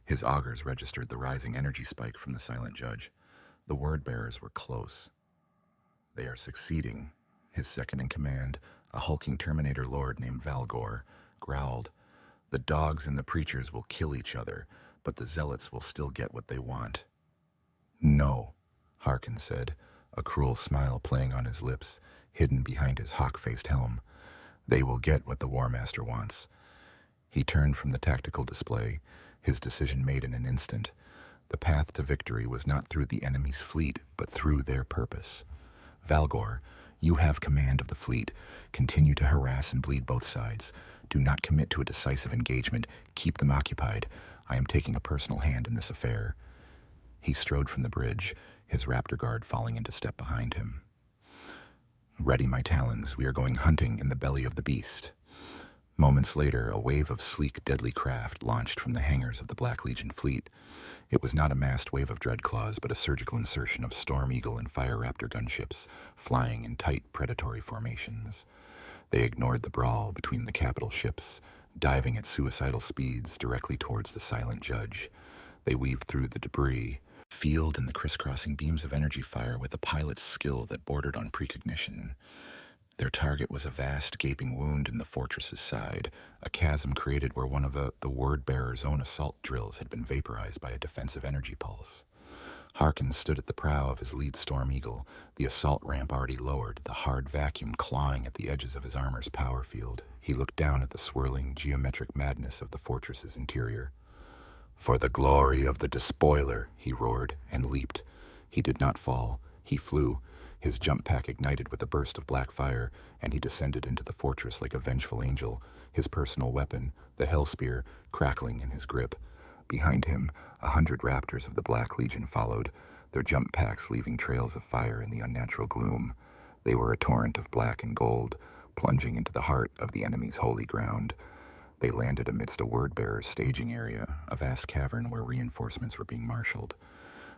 His augurs registered the rising energy spike from the Silent Judge. The word-bearers were close. "They are succeeding," his second-in-command, A hulking Terminator lord named Valgor growled, "The dogs and the preachers will kill each other, but the zealots will still get what they want." "No," Harkin said, a cruel smile playing on his lips, hidden behind his hawk-faced helm. "They will get what the War Master wants." He turned from the tactical display, his decision made in an instant. The path to victory was not through the enemy's fleet, but through their purpose. "Valgor, you have command of the fleet. Continue to harass and bleed both sides. Do not commit to a decisive engagement. Keep them occupied. I am taking a personal hand in this affair." He strode from the bridge, his raptor guard falling into step behind him. "Ready my talons. We are going hunting in the belly of the beast." Moments later, a wave of sleek, deadly craft launched from the hangars of the Black Legion fleet. It was not a massed wave of Dreadclaws, but a surgical insertion of Storm Eagle and Fire Raptor gunships, flying in tight, predatory formations. They ignored the brawl between the capital ships, diving at suicidal speeds directly towards the silent judge. They weaved through the debris, field in the crisscrossing beams of energy fire with a pilot's skill that bordered on precognition. Their target was a vast, gaping wound in the fortress's side, a chasm created where one of the word-bearer's own assault drills had been vaporized by a defensive energy pulse. Harkin stood at the prow of his lead Storm Eagle, the assault ramp already lowered, the hard vacuum clawing at the edges of his armor's power field. He looked down at the swirling, geometric madness of the fortress's interior. "For the glory of the despoiler," he roared, and leaped. He did not fall. He flew. His jump pack ignited with a burst of black fire, and he descended into the fortress like a vengeful angel, his personal weapon, the Hellspear, crackling in his grip. Behind him, 100 raptors of the Black Legion followed, their jump packs leaving trails of fire in the unnatural gloom. They were a torrent of black and gold, plunging into the heart of the enemy's holy ground. They landed amidst a word-bearer's staging area, a vast cavern where reinforcements were being marshaled.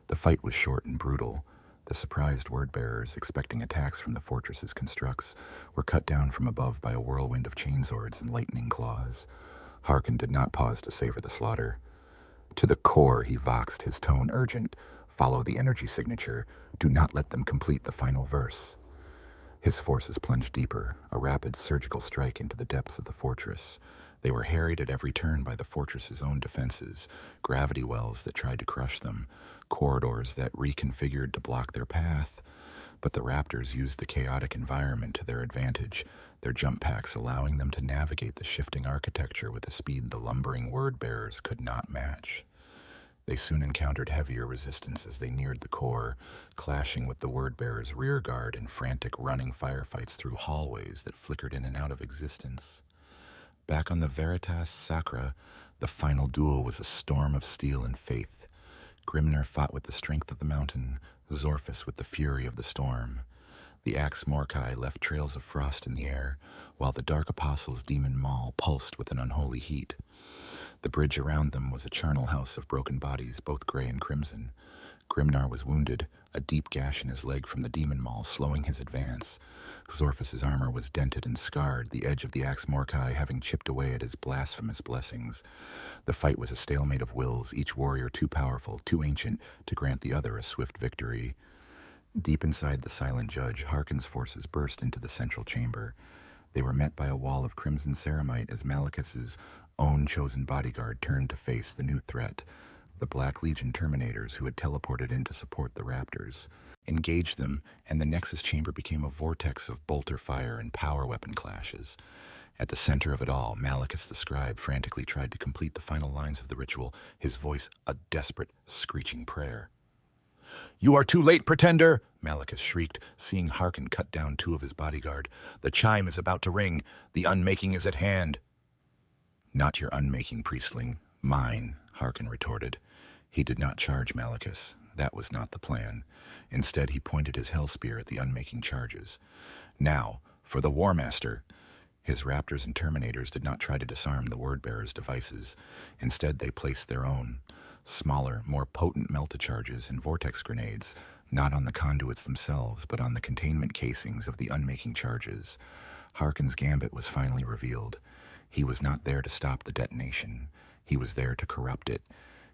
The fight was short and brutal. The surprised word-bearers, expecting attacks from the fortress's constructs, were cut down from above by a whirlwind of chainswords and lightning claws. Harkin did not pause to savor the slaughter. "To the core," he voxed, his tone urgent. "Follow the energy signature. Do not let them complete the final verse." His forces plunged deeper, a rapid surgical strike into the depths of the fortress. They were harried at every turn by the fortress's own defenses, gravity wells that tried to crush them, corridors that reconfigured to block their path. But the raptors used the chaotic environment to their advantage, their jump packs allowing them to navigate the shifting architecture with a speed the lumbering word-bearers could not match. They soon encountered heavier resistance as they neared the core, clashing with the word-bearers' rear guard in frantic running firefights through hallways that flickered in and out of existence. Back on the Veritas Sacra, the final duel was a storm of steel and faith. Grimnar fought with the strength of the mountain, Zorphus with the fury of the storm. The Axe Morkai left trails of frost in the air, while the Dark Apostle's demon maul pulsed with an unholy heat. The bridge around them was a charnel house of broken bodies, both gray and crimson. Grimnar was wounded, a deep gash in his leg from the demon maul slowing his advance. Zorphus's armor was dented and scarred, the edge of the Axe Morkai having chipped away at his blasphemous blessings. The fight was a stalemate of wills, each warrior too powerful, too ancient, to grant the other a swift victory. Deep inside the silent judge, Harkin's forces burst into the central chamber. They were met by a wall of crimson ceramite as Malicus's own chosen bodyguard turned to face the new threat, the Black Legion Terminators who had teleported in to support the Raptors. Engaged them, and the Nexus chamber became a vortex of bolter fire and power weapon clashes. At the center of it all, Malicus the Scribe frantically tried to complete the final lines of the ritual, his voice a desperate, screeching prayer. "You are too late, pretender!" Malicus shrieked, seeing Harkin cut down 2 of his bodyguard. "The chime is about to ring. The unmaking is at hand." "Not your unmaking, priestling. Mine," Harkin retorted. He did not charge Malicus. That was not the plan. Instead, he pointed his Hellspear at the unmaking charges. "Now, for the War Master!" His Raptors and Terminators did not try to disarm the Word-Bearer's devices. Instead, they placed their own. Smaller, more potent melta-charges and vortex grenades, not on the conduits themselves, but on the containment casings of the unmaking charges. Harkin's gambit was finally revealed. He was not there to stop the detonation. He was there to corrupt it.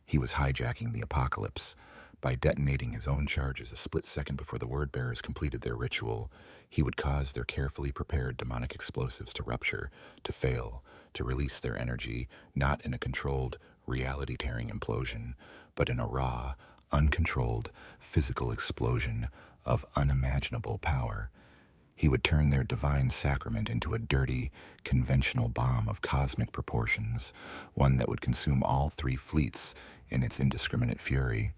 He was hijacking the apocalypse. By detonating his own charges a split second before the word-bearers completed their ritual, he would cause their carefully prepared demonic explosives to rupture, to fail, to release their energy, not in a controlled, reality-tearing implosion, but in a raw, uncontrolled, physical explosion of unimaginable power. He would turn their divine sacrament into a dirty, conventional bomb of cosmic proportions, one that would consume all 3 fleets in its indiscriminate fury.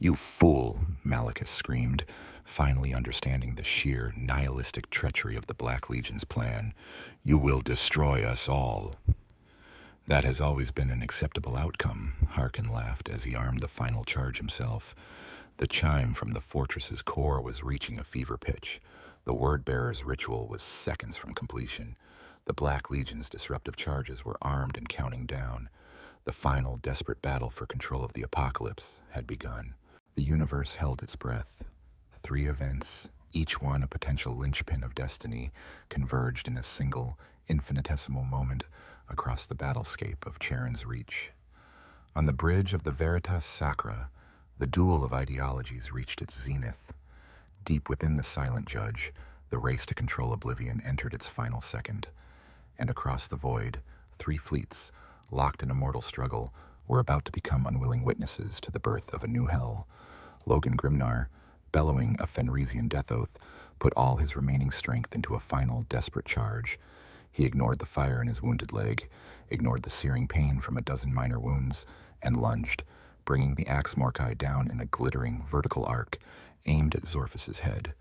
"You fool," Malachus screamed, finally understanding the sheer, nihilistic treachery of the Black Legion's plan. "You will destroy us all." "That has always been an acceptable outcome," Harkin laughed as he armed the final charge himself. The chime from the fortress's core was reaching a fever pitch. The word-bearer's ritual was seconds from completion. The Black Legion's disruptive charges were armed and counting down. The final, desperate battle for control of the apocalypse had begun. The universe held its breath. 3 events, each one a potential linchpin of destiny, converged in a single, infinitesimal moment across the battlescape of Charon's Reach. On the bridge of the Veritas Sacra, the duel of ideologies reached its zenith. Deep within the silent judge, the race to control oblivion entered its final second. And across the void, 3 fleets, locked in a mortal struggle, were about to become unwilling witnesses to the birth of a new hell. Logan Grimnar, bellowing a Fenrisian death oath, put all his remaining strength into a final, desperate charge. He ignored the fire in his wounded leg, ignored the searing pain from a dozen minor wounds, and lunged, bringing the axe Morkai down in a glittering, vertical arc, aimed at Zorphus's head.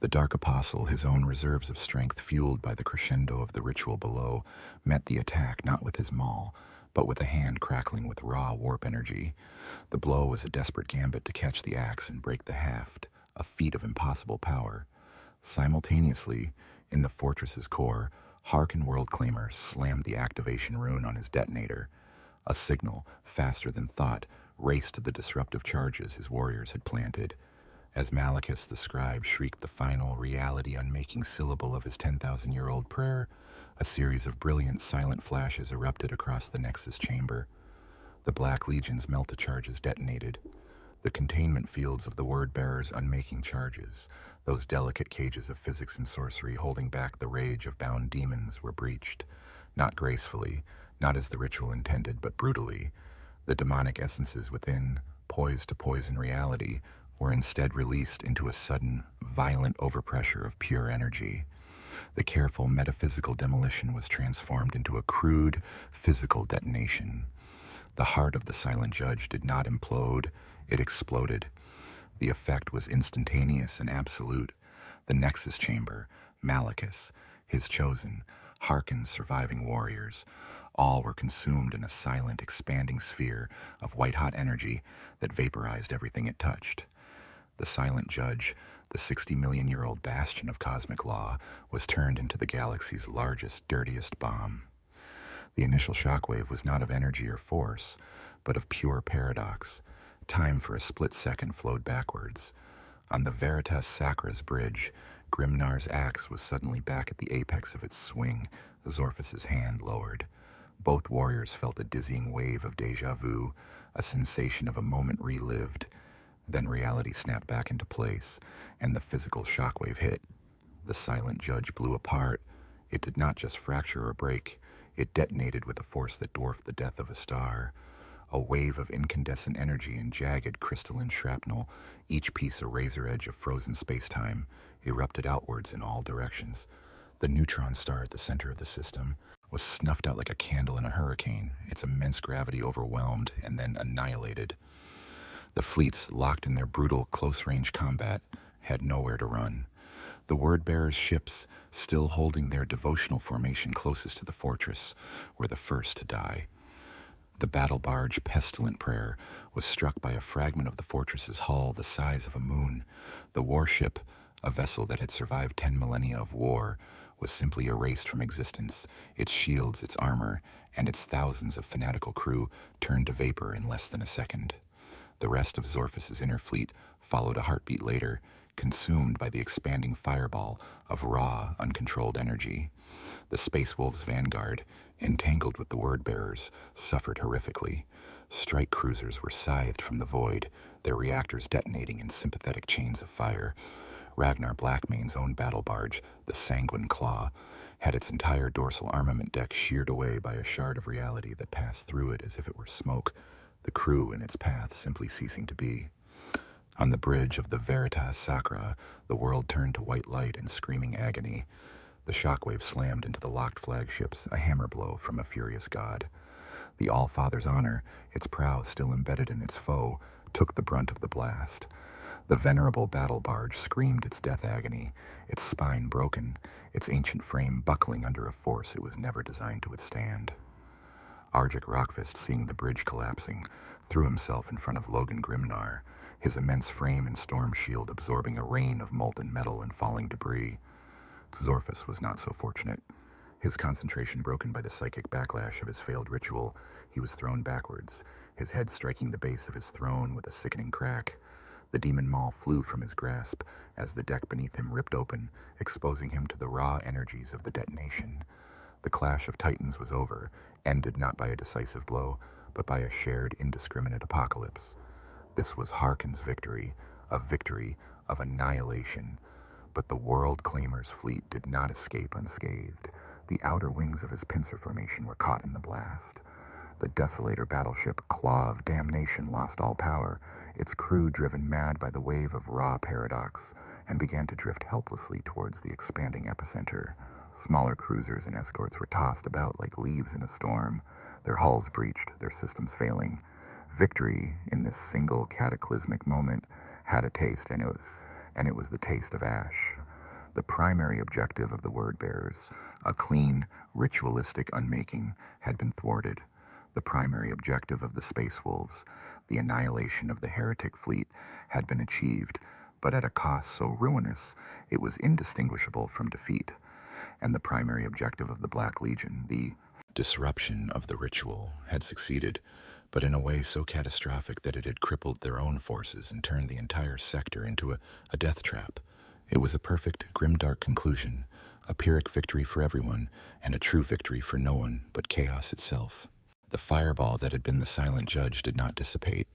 The Dark Apostle, his own reserves of strength fueled by the crescendo of the ritual below, met the attack not with his maul, but with a hand crackling with raw warp energy. The blow was a desperate gambit to catch the axe and break the haft, a feat of impossible power. Simultaneously, in the fortress's core, Harkin Worldclaimer slammed the activation rune on his detonator. A signal, faster than thought, raced to the disruptive charges his warriors had planted. As Malachus the scribe shrieked the final, reality-unmaking syllable of his 10,000-year-old prayer, a series of brilliant, silent flashes erupted across the Nexus chamber. The Black Legion's melta-charges detonated. The containment fields of the word-bearers' unmaking charges, those delicate cages of physics and sorcery holding back the rage of bound demons, were breached. Not gracefully, not as the ritual intended, but brutally. The demonic essences within, poised to poison reality, were instead released into a sudden, violent overpressure of pure energy. The careful metaphysical demolition was transformed into a crude, physical detonation. The heart of the silent judge did not implode, it exploded. The effect was instantaneous and absolute. The Nexus chamber, Malachus, his chosen, Harkin's surviving warriors, all were consumed in a silent, expanding sphere of white-hot energy that vaporized everything it touched. The silent judge, the 60-million-year-old bastion of cosmic law, was turned into the galaxy's largest, dirtiest bomb. The initial shockwave was not of energy or force, but of pure paradox. Time for a split second flowed backwards. On the Veritas Sacra's bridge, Grimnar's axe was suddenly back at the apex of its swing, Zorphus's hand lowered. Both warriors felt a dizzying wave of déjà vu, a sensation of a moment relived. Then reality snapped back into place, and the physical shockwave hit. The silent judge blew apart. It did not just fracture or break. It detonated with a force that dwarfed the death of a star. A wave of incandescent energy and jagged crystalline shrapnel, each piece a razor edge of frozen space-time, erupted outwards in all directions. The neutron star at the center of the system was snuffed out like a candle in a hurricane, its immense gravity overwhelmed and then annihilated. The fleets, locked in their brutal, close-range combat, had nowhere to run. The word-bearers' ships, still holding their devotional formation closest to the fortress, were the first to die. The battle barge Pestilent Prayer was struck by a fragment of the fortress's hull the size of a moon. The warship, a vessel that had survived 10 millennia of war, was simply erased from existence, its shields, its armor, and its thousands of fanatical crew turned to vapor in less than a second. The rest of Zorphus's inner fleet followed a heartbeat later, consumed by the expanding fireball of raw, uncontrolled energy. The Space Wolves' vanguard, entangled with the word-bearers, suffered horrifically. Strike cruisers were scythed from the void, their reactors detonating in sympathetic chains of fire. Ragnar Blackmane's own battle barge, the Sanguine Claw, had its entire dorsal armament deck sheared away by a shard of reality that passed through it as if it were smoke, the crew in its path simply ceasing to be. On the bridge of the Veritas Sacra, the world turned to white light and screaming agony. The shockwave slammed into the locked flagships, a hammer blow from a furious god. The All-Father's honor, its prow still embedded in its foe, took the brunt of the blast. The venerable battle barge screamed its death agony, its spine broken, its ancient frame buckling under a force it was never designed to withstand. Argic Rockfist, seeing the bridge collapsing, threw himself in front of Logan Grimnar, his immense frame and storm shield absorbing a rain of molten metal and falling debris. Zorphus was not so fortunate. His concentration broken by the psychic backlash of his failed ritual, he was thrown backwards, his head striking the base of his throne with a sickening crack. The demon maul flew from his grasp as the deck beneath him ripped open, exposing him to the raw energies of the detonation. The clash of titans was over, ended not by a decisive blow, but by a shared, indiscriminate apocalypse. This was Harkon's victory, a victory of annihilation. But the World Claimer's fleet did not escape unscathed. The outer wings of his pincer formation were caught in the blast. The desolator battleship Claw of Damnation lost all power, its crew driven mad by the wave of raw paradox, and began to drift helplessly towards the expanding epicenter. Smaller cruisers and escorts were tossed about like leaves in a storm, their hulls breached, their systems failing. Victory, in this single cataclysmic moment, had a taste, and it was the taste of ash. The primary objective of the word-bearers, a clean, ritualistic unmaking, had been thwarted. The primary objective of the Space Wolves, the annihilation of the heretic fleet, had been achieved, but at a cost so ruinous it was indistinguishable from defeat. And the primary objective of the Black Legion, the disruption of the ritual, had succeeded, but in a way so catastrophic that it had crippled their own forces and turned the entire sector into a death trap. It was a perfect, grimdark conclusion, a Pyrrhic victory for everyone, and a true victory for no one but chaos itself. The fireball that had been the silent judge did not dissipate.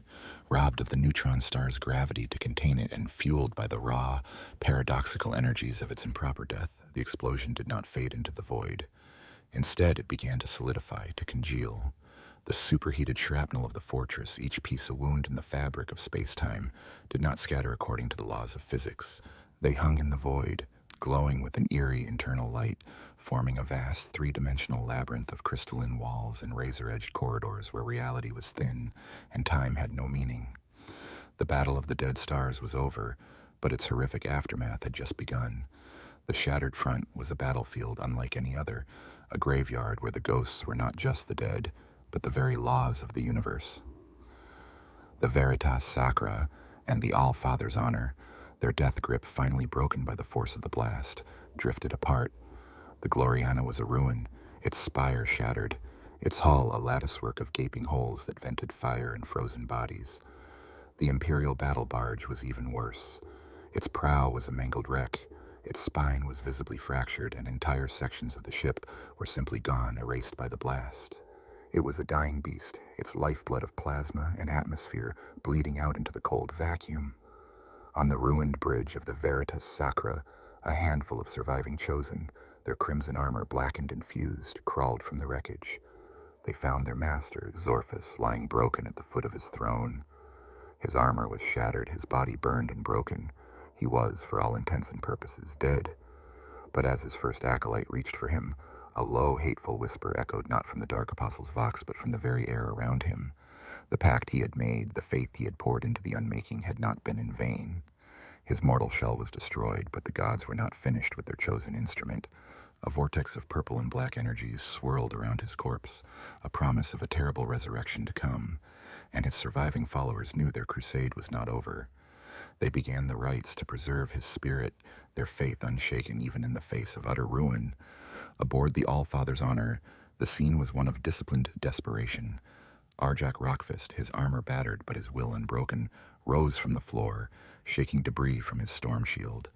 Robbed of the neutron star's gravity to contain it and fueled by the raw, paradoxical energies of its improper death, the explosion did not fade into the void. Instead, it began to solidify, to congeal. The superheated shrapnel of the fortress, each piece a wound in the fabric of space-time, did not scatter according to the laws of physics. They hung in the void, glowing with an eerie internal light, forming a vast three-dimensional labyrinth of crystalline walls and razor-edged corridors where reality was thin and time had no meaning. The Battle of the Dead Stars was over, but its horrific aftermath had just begun. The shattered front was a battlefield unlike any other, a graveyard where the ghosts were not just the dead, but the very laws of the universe. The Veritas Sacra and the All-Father's honor, their death grip finally broken by the force of the blast, drifted apart. The Gloriana was a ruin, its spire shattered, its hull a latticework of gaping holes that vented fire and frozen bodies. The Imperial battle barge was even worse. Its prow was a mangled wreck, its spine was visibly fractured, and entire sections of the ship were simply gone, erased by the blast. It was a dying beast, its lifeblood of plasma and atmosphere bleeding out into the cold vacuum. On the ruined bridge of the Veritas Sacra, a handful of surviving chosen, their crimson armor blackened and fused, crawled from the wreckage. They found their master, Zorphus, lying broken at the foot of his throne. His armor was shattered, his body burned and broken. He was, for all intents and purposes, dead. But as his first acolyte reached for him, a low, hateful whisper echoed not from the Dark Apostle's vox, but from the very air around him. The pact he had made, the faith he had poured into the unmaking, had not been in vain. His mortal shell was destroyed, but the gods were not finished with their chosen instrument. A vortex of purple and black energies swirled around his corpse, a promise of a terrible resurrection to come, and his surviving followers knew their crusade was not over. They began the rites to preserve his spirit, their faith unshaken even in the face of utter ruin. Aboard the All-Father's honor, the scene was one of disciplined desperation. Argic Rockfist, his armor battered but his will unbroken, rose from the floor, shaking debris from his storm shield.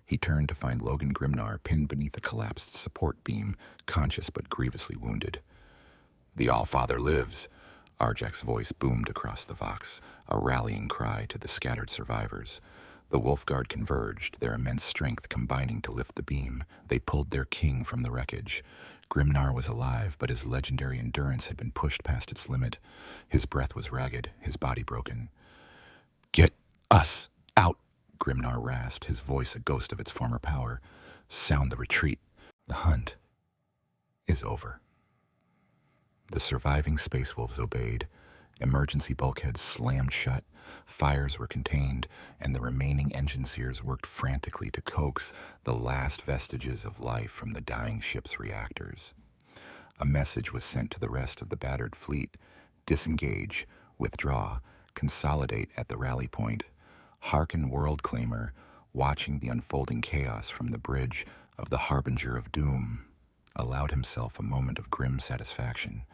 He turned to find Logan Grimnar pinned beneath a collapsed support beam, conscious but grievously wounded. "The All-Father lives," Arjak's voice boomed across the Vox, a rallying cry to the scattered survivors. The Wolf Guard converged, their immense strength combining to lift the beam. They pulled their king from the wreckage. Grimnar was alive, but his legendary endurance had been pushed past its limit. His breath was ragged, his body broken. "Get us out," Grimnar rasped, his voice a ghost of its former power. "Sound the retreat. The hunt is over." The surviving Space Wolves obeyed. Emergency bulkheads slammed shut, fires were contained, and the remaining engine seers worked frantically to coax the last vestiges of life from the dying ship's reactors. A message was sent to the rest of the battered fleet: disengage, withdraw, consolidate at the rally point. Hearken, World Claimer, watching the unfolding chaos from the bridge of the Harbinger of Doom, allowed himself a moment of grim satisfaction.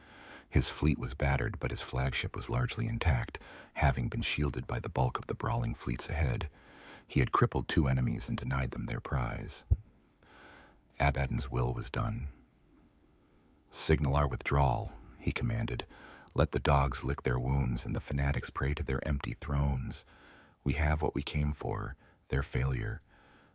His fleet was battered, but his flagship was largely intact, having been shielded by the bulk of the brawling fleets ahead. He had crippled 2 enemies and denied them their prize. Abaddon's will was done. "Signal our withdrawal," he commanded. "Let the dogs lick their wounds and the fanatics pray to their empty thrones. We have what we came for, their failure."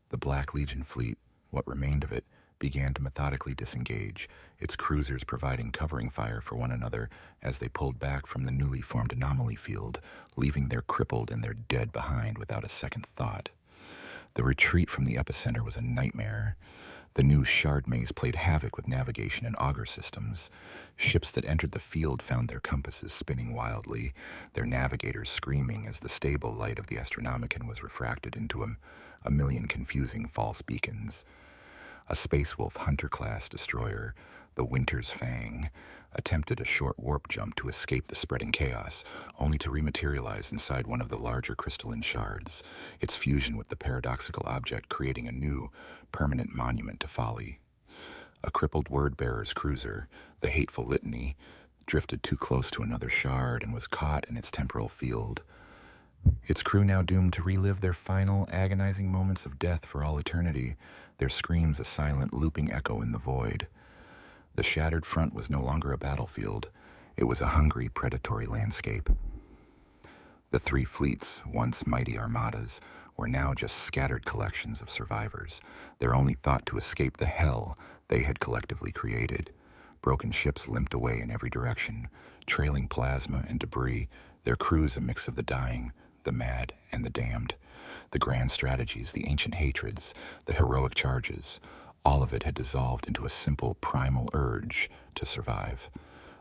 The Black Legion fleet, what remained of it, began to methodically disengage, its cruisers providing covering fire for one another as they pulled back from the newly formed anomaly field, leaving their crippled and their dead behind without a second thought. The retreat from the epicenter was a nightmare. The new shard maze played havoc with navigation and auger systems. Ships that entered the field found their compasses spinning wildly, their navigators screaming as the stable light of the Astronomicon was refracted into a million confusing false beacons. A Space Wolf Hunter-class destroyer, the Winter's Fang, attempted a short warp jump to escape the spreading chaos, only to rematerialize inside one of the larger crystalline shards, its fusion with the paradoxical object creating a new, permanent monument to folly. A crippled Word-bearer's cruiser, the Hateful Litany, drifted too close to another shard and was caught in its temporal field. Its crew now doomed to relive their final, agonizing moments of death for all eternity, their screams a silent, looping echo in the void. The shattered front was no longer a battlefield. It was a hungry, predatory landscape. The 3 fleets, once mighty armadas, were now just scattered collections of survivors, their only thought to escape the hell they had collectively created. Broken ships limped away in every direction, trailing plasma and debris, their crews a mix of the dying, the mad, and the damned. The grand strategies, the ancient hatreds, the heroic charges, all of it had dissolved into a simple primal urge to survive.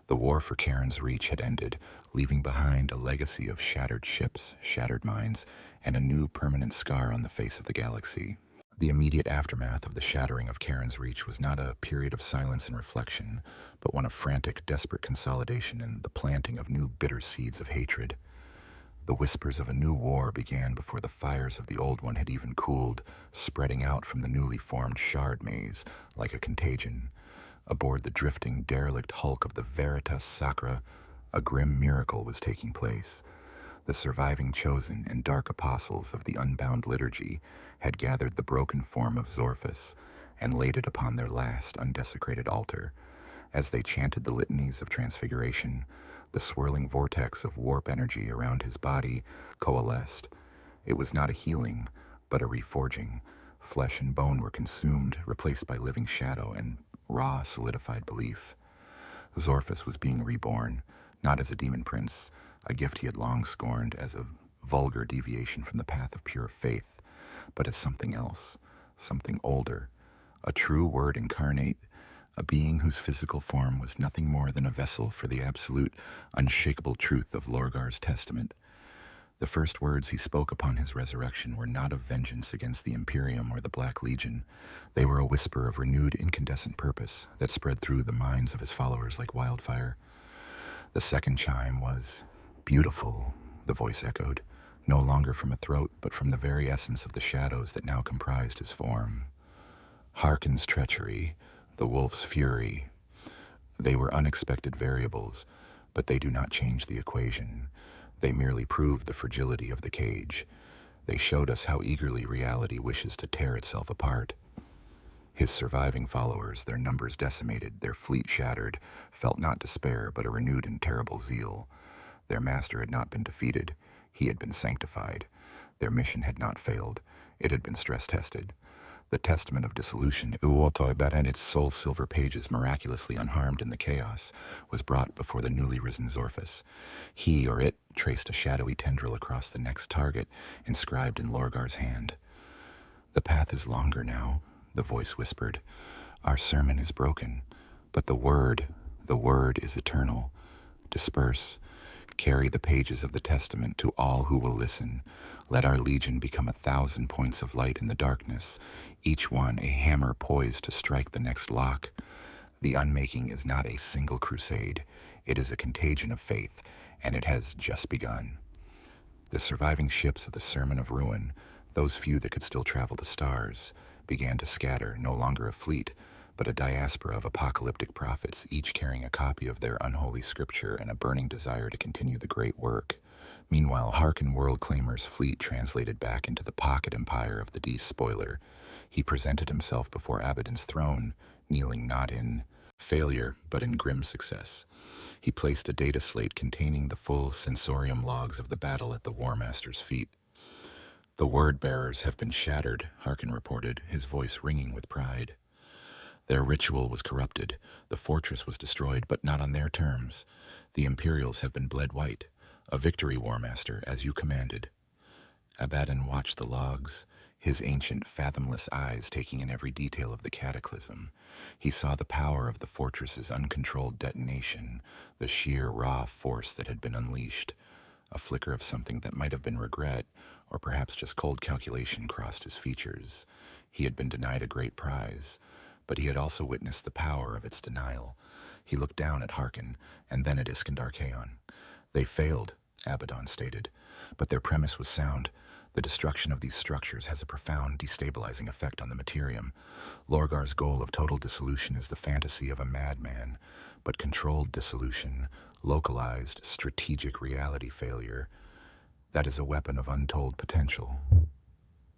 The war for Karen's Reach had ended, leaving behind a legacy of shattered ships, shattered minds, and a new permanent scar on the face of the galaxy. The immediate aftermath of the shattering of Karen's Reach was not a period of silence and reflection, but one of frantic, desperate consolidation and the planting of new bitter seeds of hatred. The whispers of a new war began before the fires of the old one had even cooled, spreading out from the newly formed shard maze like a contagion. Aboard the drifting, derelict hulk of the Veritas Sacra, a grim miracle was taking place. The surviving chosen and dark apostles of the Unbound Liturgy had gathered the broken form of Zorphus and laid it upon their last undesecrated altar. As they chanted the litanies of transfiguration, the swirling vortex of warp energy around his body coalesced. It was not a healing, but a reforging. Flesh and bone were consumed, replaced by living shadow and raw, solidified belief. Zorphus was being reborn, not as a demon prince, a gift he had long scorned as a vulgar deviation from the path of pure faith, but as something else, something older, a true word incarnate, a being whose physical form was nothing more than a vessel for the absolute, unshakable truth of Lorgar's testament. The first words he spoke upon his resurrection were not of vengeance against the Imperium or the Black Legion. They were a whisper of renewed incandescent purpose that spread through the minds of his followers like wildfire. The second chime was, "Beautiful," the voice echoed, no longer from a throat, but from the very essence of the shadows that now comprised his form. Harken's treachery, the wolf's fury. They were unexpected variables, but they do not change the equation. They merely prove the fragility of the cage. They showed us how eagerly reality wishes to tear itself apart. His surviving followers, their numbers decimated, their fleet shattered, felt not despair but a renewed and terrible zeal. Their master had not been defeated. He had been sanctified. Their mission had not failed. It had been stress-tested. The Testament of Dissolution, that had its soul silver pages miraculously unharmed in the chaos, was brought before the newly risen Zorphus. He or it traced a shadowy tendril across the next target, inscribed in Lorgar's hand. "The path is longer now," the voice whispered. "Our sermon is broken, but the word is eternal. Disperse. Carry the pages of the Testament to all who will listen. Let our legion become 1,000 points of light in the darkness, each one a hammer poised to strike the next lock. The unmaking is not a single crusade. It is a contagion of faith, and it has just begun." The surviving ships of the Sermon of Ruin, those few that could still travel the stars, began to scatter, no longer a fleet, but a diaspora of apocalyptic prophets, each carrying a copy of their unholy scripture and a burning desire to continue the great work. Meanwhile, Harkin World Claimer's fleet translated back into the pocket empire of the despoiler. He presented himself before Abaddon's throne, kneeling not in failure, but in grim success. He placed a data slate containing the full sensorium logs of the battle at the War Master's feet. "The word-bearers have been shattered," Harkin reported, his voice ringing with pride. "Their ritual was corrupted. The fortress was destroyed, but not on their terms. The Imperials have been bled white. A victory, War Master, as you commanded." Abaddon watched the logs, his ancient, fathomless eyes taking in every detail of the cataclysm. He saw the power of the fortress's uncontrolled detonation, the sheer, raw force that had been unleashed. A flicker of something that might have been regret, or perhaps just cold calculation, crossed his features. He had been denied a great prize, but he had also witnessed the power of its denial. He looked down at Harkin, and then at Iskandar Kaon. "They failed," Abaddon stated, "but their premise was sound. The destruction of these structures has a profound destabilizing effect on the Materium. Lorgar's goal of total dissolution is the fantasy of a madman, but controlled dissolution, localized, strategic reality failure, that is a weapon of untold potential."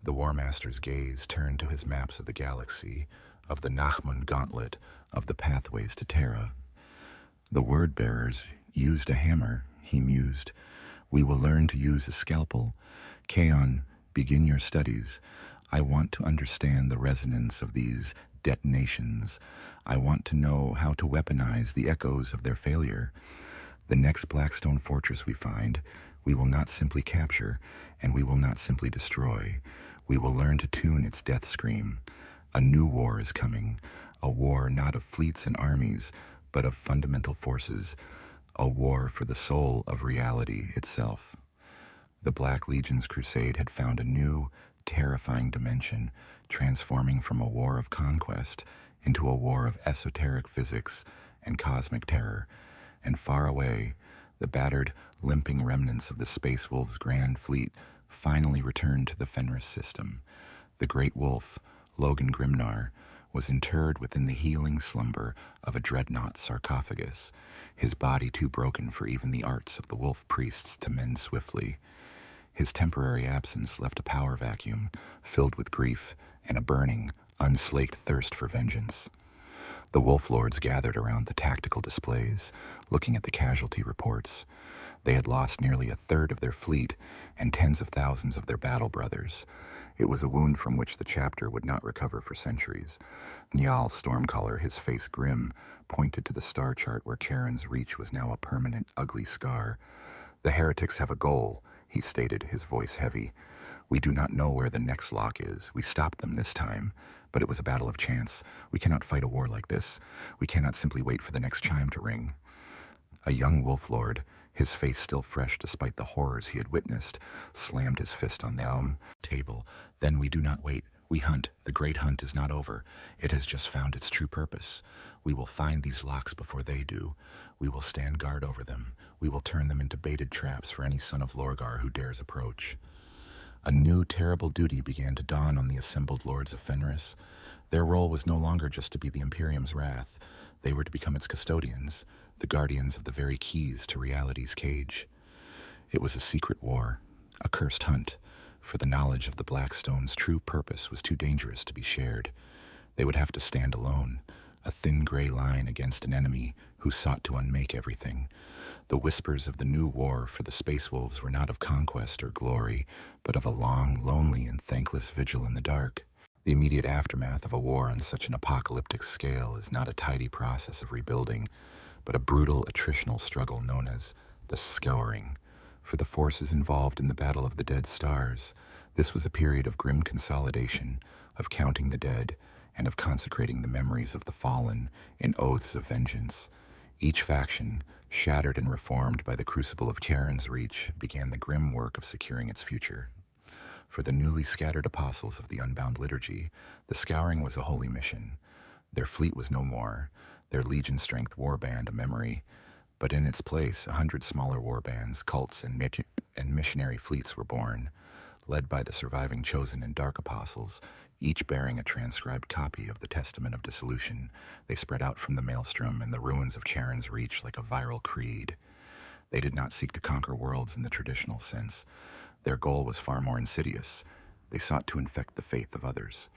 The War Master's gaze turned to his maps of the galaxy, of the Nachmund Gauntlet, of the pathways to Terra. "The word-bearers used a hammer," he mused. "We will learn to use a scalpel. Kaon, begin your studies. I want to understand the resonance of these detonations. I want to know how to weaponize the echoes of their failure. The next Blackstone Fortress we find, we will not simply capture, and we will not simply destroy. We will learn to tune its death scream. A new war is coming, a war not of fleets and armies, but of fundamental forces, a war for the soul of reality itself." The Black Legion's crusade had found a new, terrifying dimension, transforming from a war of conquest into a war of esoteric physics and cosmic terror. And far away, the battered, limping remnants of the Space Wolves' grand fleet finally returned to the Fenris system. The great wolf, Logan Grimnar, was interred within the healing slumber of a dreadnought sarcophagus, his body too broken for even the arts of the wolf priests to mend swiftly. His temporary absence left a power vacuum, filled with grief and a burning, unslaked thirst for vengeance. The Wolf Lords gathered around the tactical displays, looking at the casualty reports. They had lost nearly a third of their fleet and tens of thousands of their battle brothers. It was a wound from which the chapter would not recover for centuries. Njal Stormcaller, his face grim, pointed to the star chart where Charon's reach was now a permanent, ugly scar. "The heretics have a goal," he stated, his voice heavy. "We do not know where the next lock is. We stopped them this time, but it was a battle of chance. We cannot fight a war like this. We cannot simply wait for the next chime to ring." A young Wolf Lord, his face still fresh despite the horrors he had witnessed, slammed his fist on the table. "Then we do not wait. We hunt. The great hunt is not over. It has just found its true purpose. We will find these locks before they do. We will stand guard over them. We will turn them into baited traps for any son of Lorgar who dares approach." A new, terrible duty began to dawn on the assembled lords of Fenris. Their role was no longer just to be the Imperium's wrath. They were to become its custodians, the guardians of the very keys to reality's cage. It was a secret war, a cursed hunt, for the knowledge of the Blackstone's true purpose was too dangerous to be shared. They would have to stand alone, a thin gray line against an enemy who sought to unmake everything. The whispers of the new war for the Space Wolves were not of conquest or glory, but of a long, lonely, and thankless vigil in the dark. The immediate aftermath of a war on such an apocalyptic scale is not a tidy process of rebuilding, but a brutal attritional struggle known as the Scouring. For the forces involved in the Battle of the Dead Stars, this was a period of grim consolidation, of counting the dead, and of consecrating the memories of the fallen in oaths of vengeance. Each faction, shattered and reformed by the crucible of Charon's Reach, began the grim work of securing its future. For the newly scattered apostles of the Unbound Liturgy, the Scouring was a holy mission. Their fleet was no more, their legion-strength warband a memory, but in its place 100 smaller warbands, cults, and missionary fleets were born, led by the surviving chosen and dark apostles, each bearing a transcribed copy of the Testament of Dissolution. They spread out from the maelstrom and the ruins of Charon's Reach like a viral creed. They did not seek to conquer worlds in the traditional sense. Their goal was far more insidious. They sought to infect the faith of others.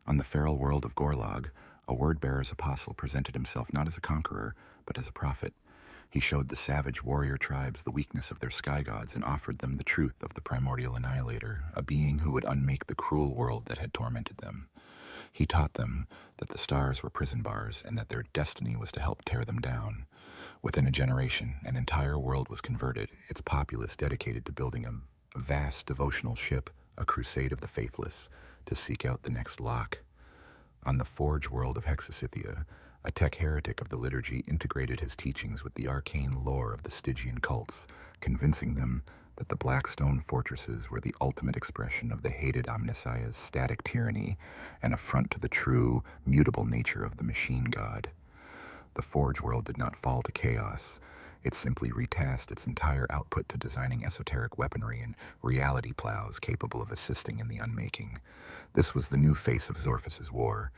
On the feral world of Gorlog, a word-bearer's apostle presented himself not as a conqueror, but as a prophet. He showed the savage warrior tribes the weakness of their sky gods and offered them the truth of the primordial annihilator, a being who would unmake the cruel world that had tormented them. He taught them that the stars were prison bars and that their destiny was to help tear them down. Within a generation, an entire world was converted, its populace dedicated to building a vast devotional ship, a crusade of the faithless, to seek out the next Locke. On the Forge world of Hexacythia, a tech heretic of the liturgy integrated his teachings with the arcane lore of the Stygian cults, convincing them that the Blackstone Fortresses were the ultimate expression of the hated Omnissiah's static tyranny, an affront to the true, mutable nature of the machine god. The Forge world did not fall to chaos. It simply retasked its entire output to designing esoteric weaponry and reality plows capable of assisting in the unmaking. This was the new face of Zorphus's war.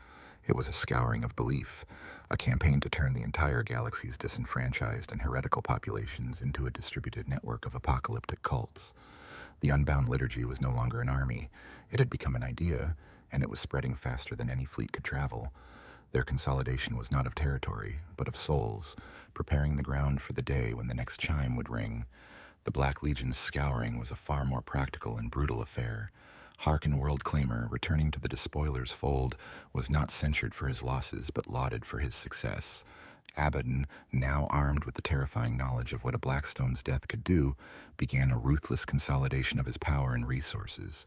It was a scouring of belief, a campaign to turn the entire galaxy's disenfranchised and heretical populations into a distributed network of apocalyptic cults. The Unbound Liturgy was no longer an army. It had become an idea, and it was spreading faster than any fleet could travel. Their consolidation was not of territory, but of souls, preparing the ground for the day when the next chime would ring. The Black Legion's scouring was a far more practical and brutal affair. Harken World Claimer, returning to the Despoiler's fold, was not censured for his losses, but lauded for his success. Abaddon, now armed with the terrifying knowledge of what a Blackstone's death could do, began a ruthless consolidation of his power and resources.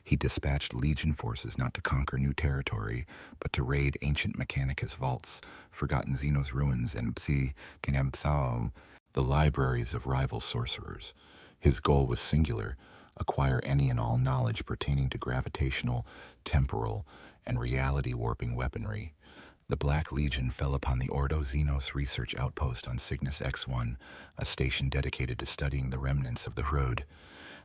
He dispatched Legion forces not to conquer new territory, but to raid ancient Mechanicus vaults, forgotten Xenos ruins, and Psi-Kenabsao, the libraries of rival sorcerers. His goal was singular: acquire any and all knowledge pertaining to gravitational, temporal, and reality-warping weaponry. The Black Legion fell upon the Ordo Xenos research outpost on Cygnus X-1, a station dedicated to studying the remnants of the Hrud.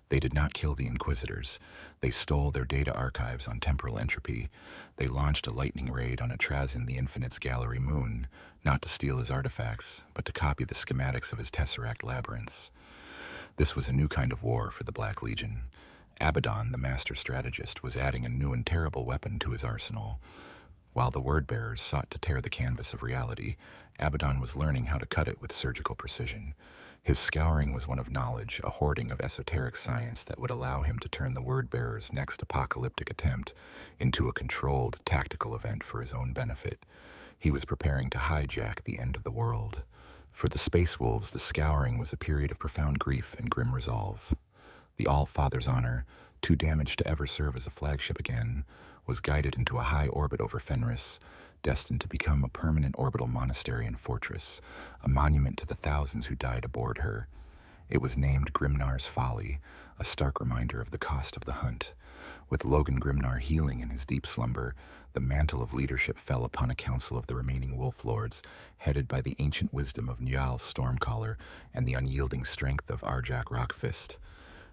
They did not kill the Inquisitors. They stole their data archives on temporal entropy. They launched a lightning raid on Atrazin the Infinite's gallery moon, not to steal his artifacts, but to copy the schematics of his Tesseract labyrinths. This was a new kind of war for the Black Legion. Abaddon, the master strategist, was adding a new and terrible weapon to his arsenal. While the word-bearers sought to tear the canvas of reality, Abaddon was learning how to cut it with surgical precision. His scouring was one of knowledge, a hoarding of esoteric science that would allow him to turn the word-bearer's next apocalyptic attempt into a controlled, tactical event for his own benefit. He was preparing to hijack the end of the world. For the Space Wolves, the scouring was a period of profound grief and grim resolve. The All-Father's honor, too damaged to ever serve as a flagship again, was guided into a high orbit over Fenris, destined to become a permanent orbital monastery and fortress, a monument to the thousands who died aboard her. It was named Grimnar's Folly, a stark reminder of the cost of the hunt. With Logan Grimnar healing in his deep slumber, the mantle of leadership fell upon a council of the remaining Wolf Lords, headed by the ancient wisdom of Njal Stormcaller and the unyielding strength of Arjak Rockfist.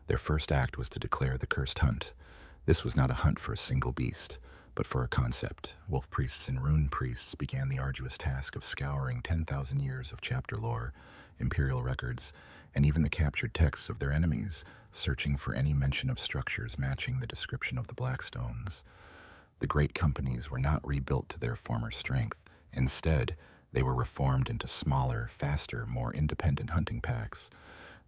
Their first act was to declare the cursed hunt. This was not a hunt for a single beast, but for a concept. Wolf priests and rune priests began the arduous task of scouring 10,000 years of chapter lore, imperial records, and even the captured texts of their enemies, searching for any mention of structures matching the description of the Blackstones. The great companies were not rebuilt to their former strength. Instead, they were reformed into smaller, faster, more independent hunting packs.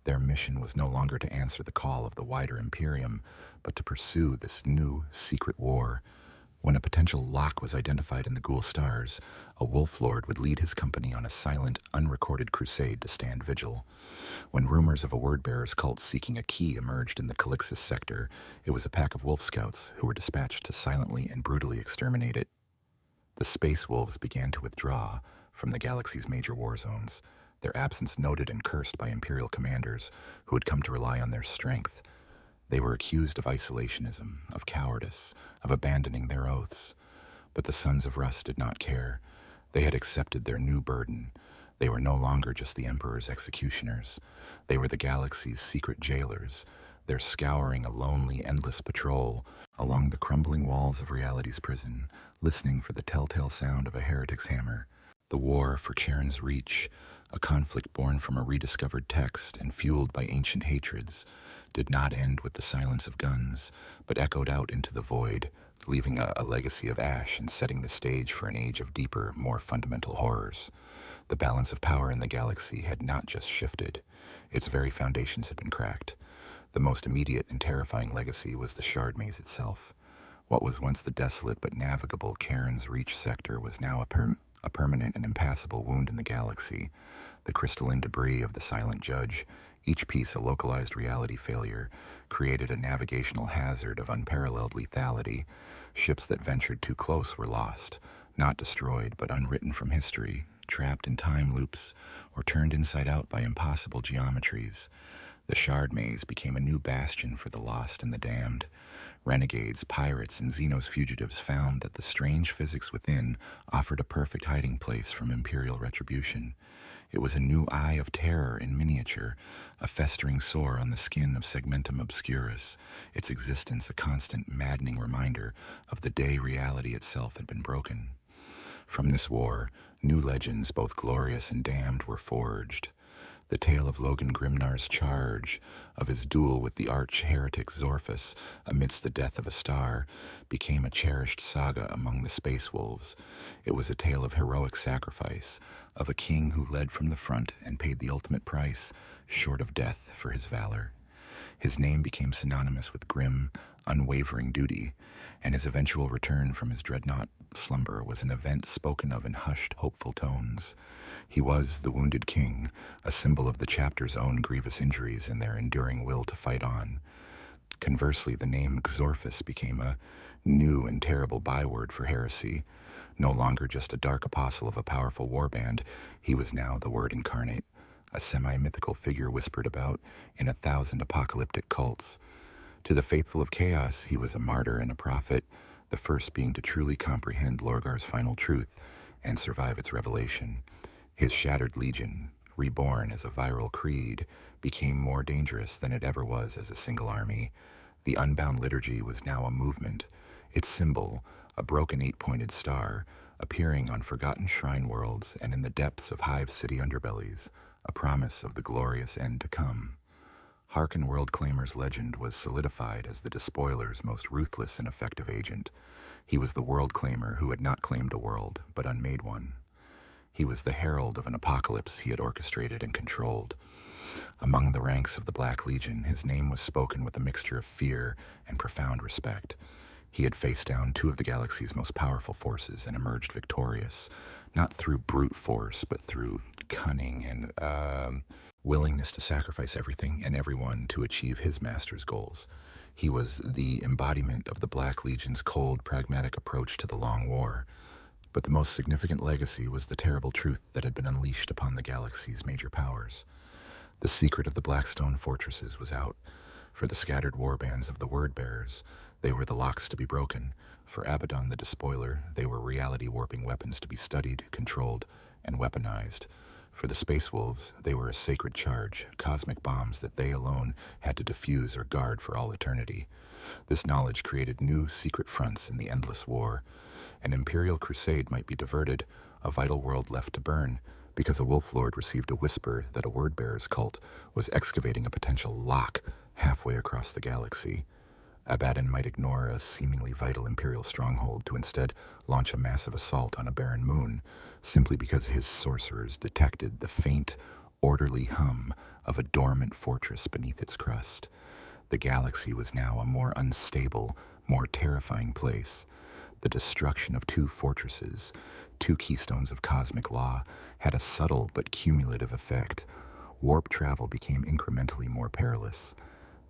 Their mission was no longer to answer the call of the wider Imperium, but to pursue this new, secret war. When a potential lock was identified in the Ghoul Stars, a Wolf Lord would lead his company on a silent, unrecorded crusade to stand vigil. When rumors of a Wordbearer's cult seeking a key emerged in the Calixis sector, it was a pack of Wolf Scouts who were dispatched to silently and brutally exterminate it. The Space Wolves began to withdraw from the galaxy's major war zones, their absence noted and cursed by Imperial commanders who had come to rely on their strength. They were accused of isolationism, of cowardice, of abandoning their oaths. But the Sons of Rust did not care. They had accepted their new burden. They were no longer just the Emperor's executioners. They were the galaxy's secret jailers. They're scouring a lonely, endless patrol along the crumbling walls of reality's prison, listening for the telltale sound of a heretic's hammer. The war for Charon's Reach, a conflict born from a rediscovered text and fueled by ancient hatreds, did not end with the silence of guns, but echoed out into the void, leaving a legacy of ash and setting the stage for an age of deeper, more fundamental horrors. The balance of power in the galaxy had not just shifted, its very foundations had been cracked. The most immediate and terrifying legacy was the Shard Maze itself. What was once the desolate but navigable Charon's Reach sector was now a permanent and impassable wound in the galaxy. The crystalline debris of the Silent Judge, each piece a localized reality failure, created a navigational hazard of unparalleled lethality. Ships that ventured too close were lost, not destroyed but unwritten from history, trapped in time loops, or turned inside out by impossible geometries. The Shard Maze became a new bastion for the lost and the damned. Renegades, pirates, and Xenos fugitives found that the strange physics within offered a perfect hiding place from Imperial retribution. It was a new eye of terror in miniature, a festering sore on the skin of Segmentum Obscurus, its existence a constant, maddening reminder of the day reality itself had been broken. From this war, new legends, both glorious and damned, were forged. The tale of Logan Grimnar's charge, of his duel with the arch-heretic Zorphus amidst the death of a star, became a cherished saga among the Space Wolves. It was a tale of heroic sacrifice, of a king who led from the front and paid the ultimate price, short of death, for his valor. His name became synonymous with grim, unwavering duty, and his eventual return from his dreadnought slumber was an event spoken of in hushed, hopeful tones. He was the wounded king, a symbol of the chapter's own grievous injuries and their enduring will to fight on. Conversely, the name Xorphus became a new and terrible byword for heresy. No longer just a dark apostle of a powerful warband, he was now the Word incarnate, a semi-mythical figure whispered about in 1,000 apocalyptic cults. To the faithful of chaos, he was a martyr and a prophet, the first being to truly comprehend Lorgar's final truth and survive its revelation. His shattered legion, reborn as a viral creed, became more dangerous than it ever was as a single army. The Unbound Liturgy was now a movement, its symbol, a broken 8-pointed star, appearing on forgotten shrine worlds and in the depths of hive city underbellies, a promise of the glorious end to come. Harken Worldclaimer's legend was solidified as the Despoiler's most ruthless and effective agent. He was the Worldclaimer who had not claimed a world, but unmade one. He was the herald of an apocalypse he had orchestrated and controlled. Among the ranks of the Black Legion, his name was spoken with a mixture of fear and profound respect. He had faced down 2 of the galaxy's most powerful forces and emerged victorious, not through brute force, but through cunning and willingness to sacrifice everything and everyone to achieve his master's goals. He was the embodiment of the Black Legion's cold, pragmatic approach to the long war. But the most significant legacy was the terrible truth that had been unleashed upon the galaxy's major powers. The secret of the Blackstone Fortresses was out. For the scattered warbands of the Wordbearers, they were the locks to be broken. For Abaddon the Despoiler, they were reality-warping weapons to be studied, controlled, and weaponized. For the Space Wolves, they were a sacred charge, cosmic bombs that they alone had to defuse or guard for all eternity. This knowledge created new secret fronts in the endless war. An Imperial crusade might be diverted, a vital world left to burn, because a Wolf Lord received a whisper that a Wordbearer's cult was excavating a potential lock halfway across the galaxy. Abaddon might ignore a seemingly vital Imperial stronghold to instead launch a massive assault on a barren moon, simply because his sorcerers detected the faint, orderly hum of a dormant fortress beneath its crust. The galaxy was now a more unstable, more terrifying place. The destruction of two fortresses, two keystones of cosmic law, had a subtle but cumulative effect. Warp travel became incrementally more perilous.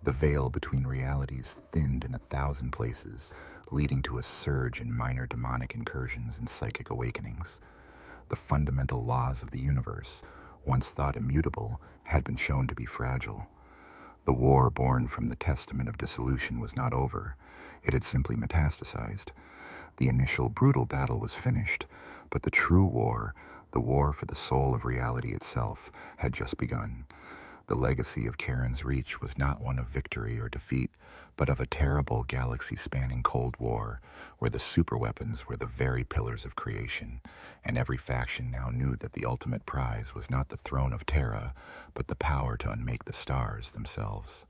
The veil between realities thinned in 1,000 places, leading to a surge in minor demonic incursions and psychic awakenings. The fundamental laws of the universe, once thought immutable, had been shown to be fragile. The war born from the Testament of Dissolution was not over. It had simply metastasized. The initial brutal battle was finished, but the true war, the war for the soul of reality itself, had just begun. The legacy of Karen's Reach was not one of victory or defeat, but of a terrible galaxy-spanning Cold War, where the superweapons were the very pillars of creation, and every faction now knew that the ultimate prize was not the throne of Terra, but the power to unmake the stars themselves.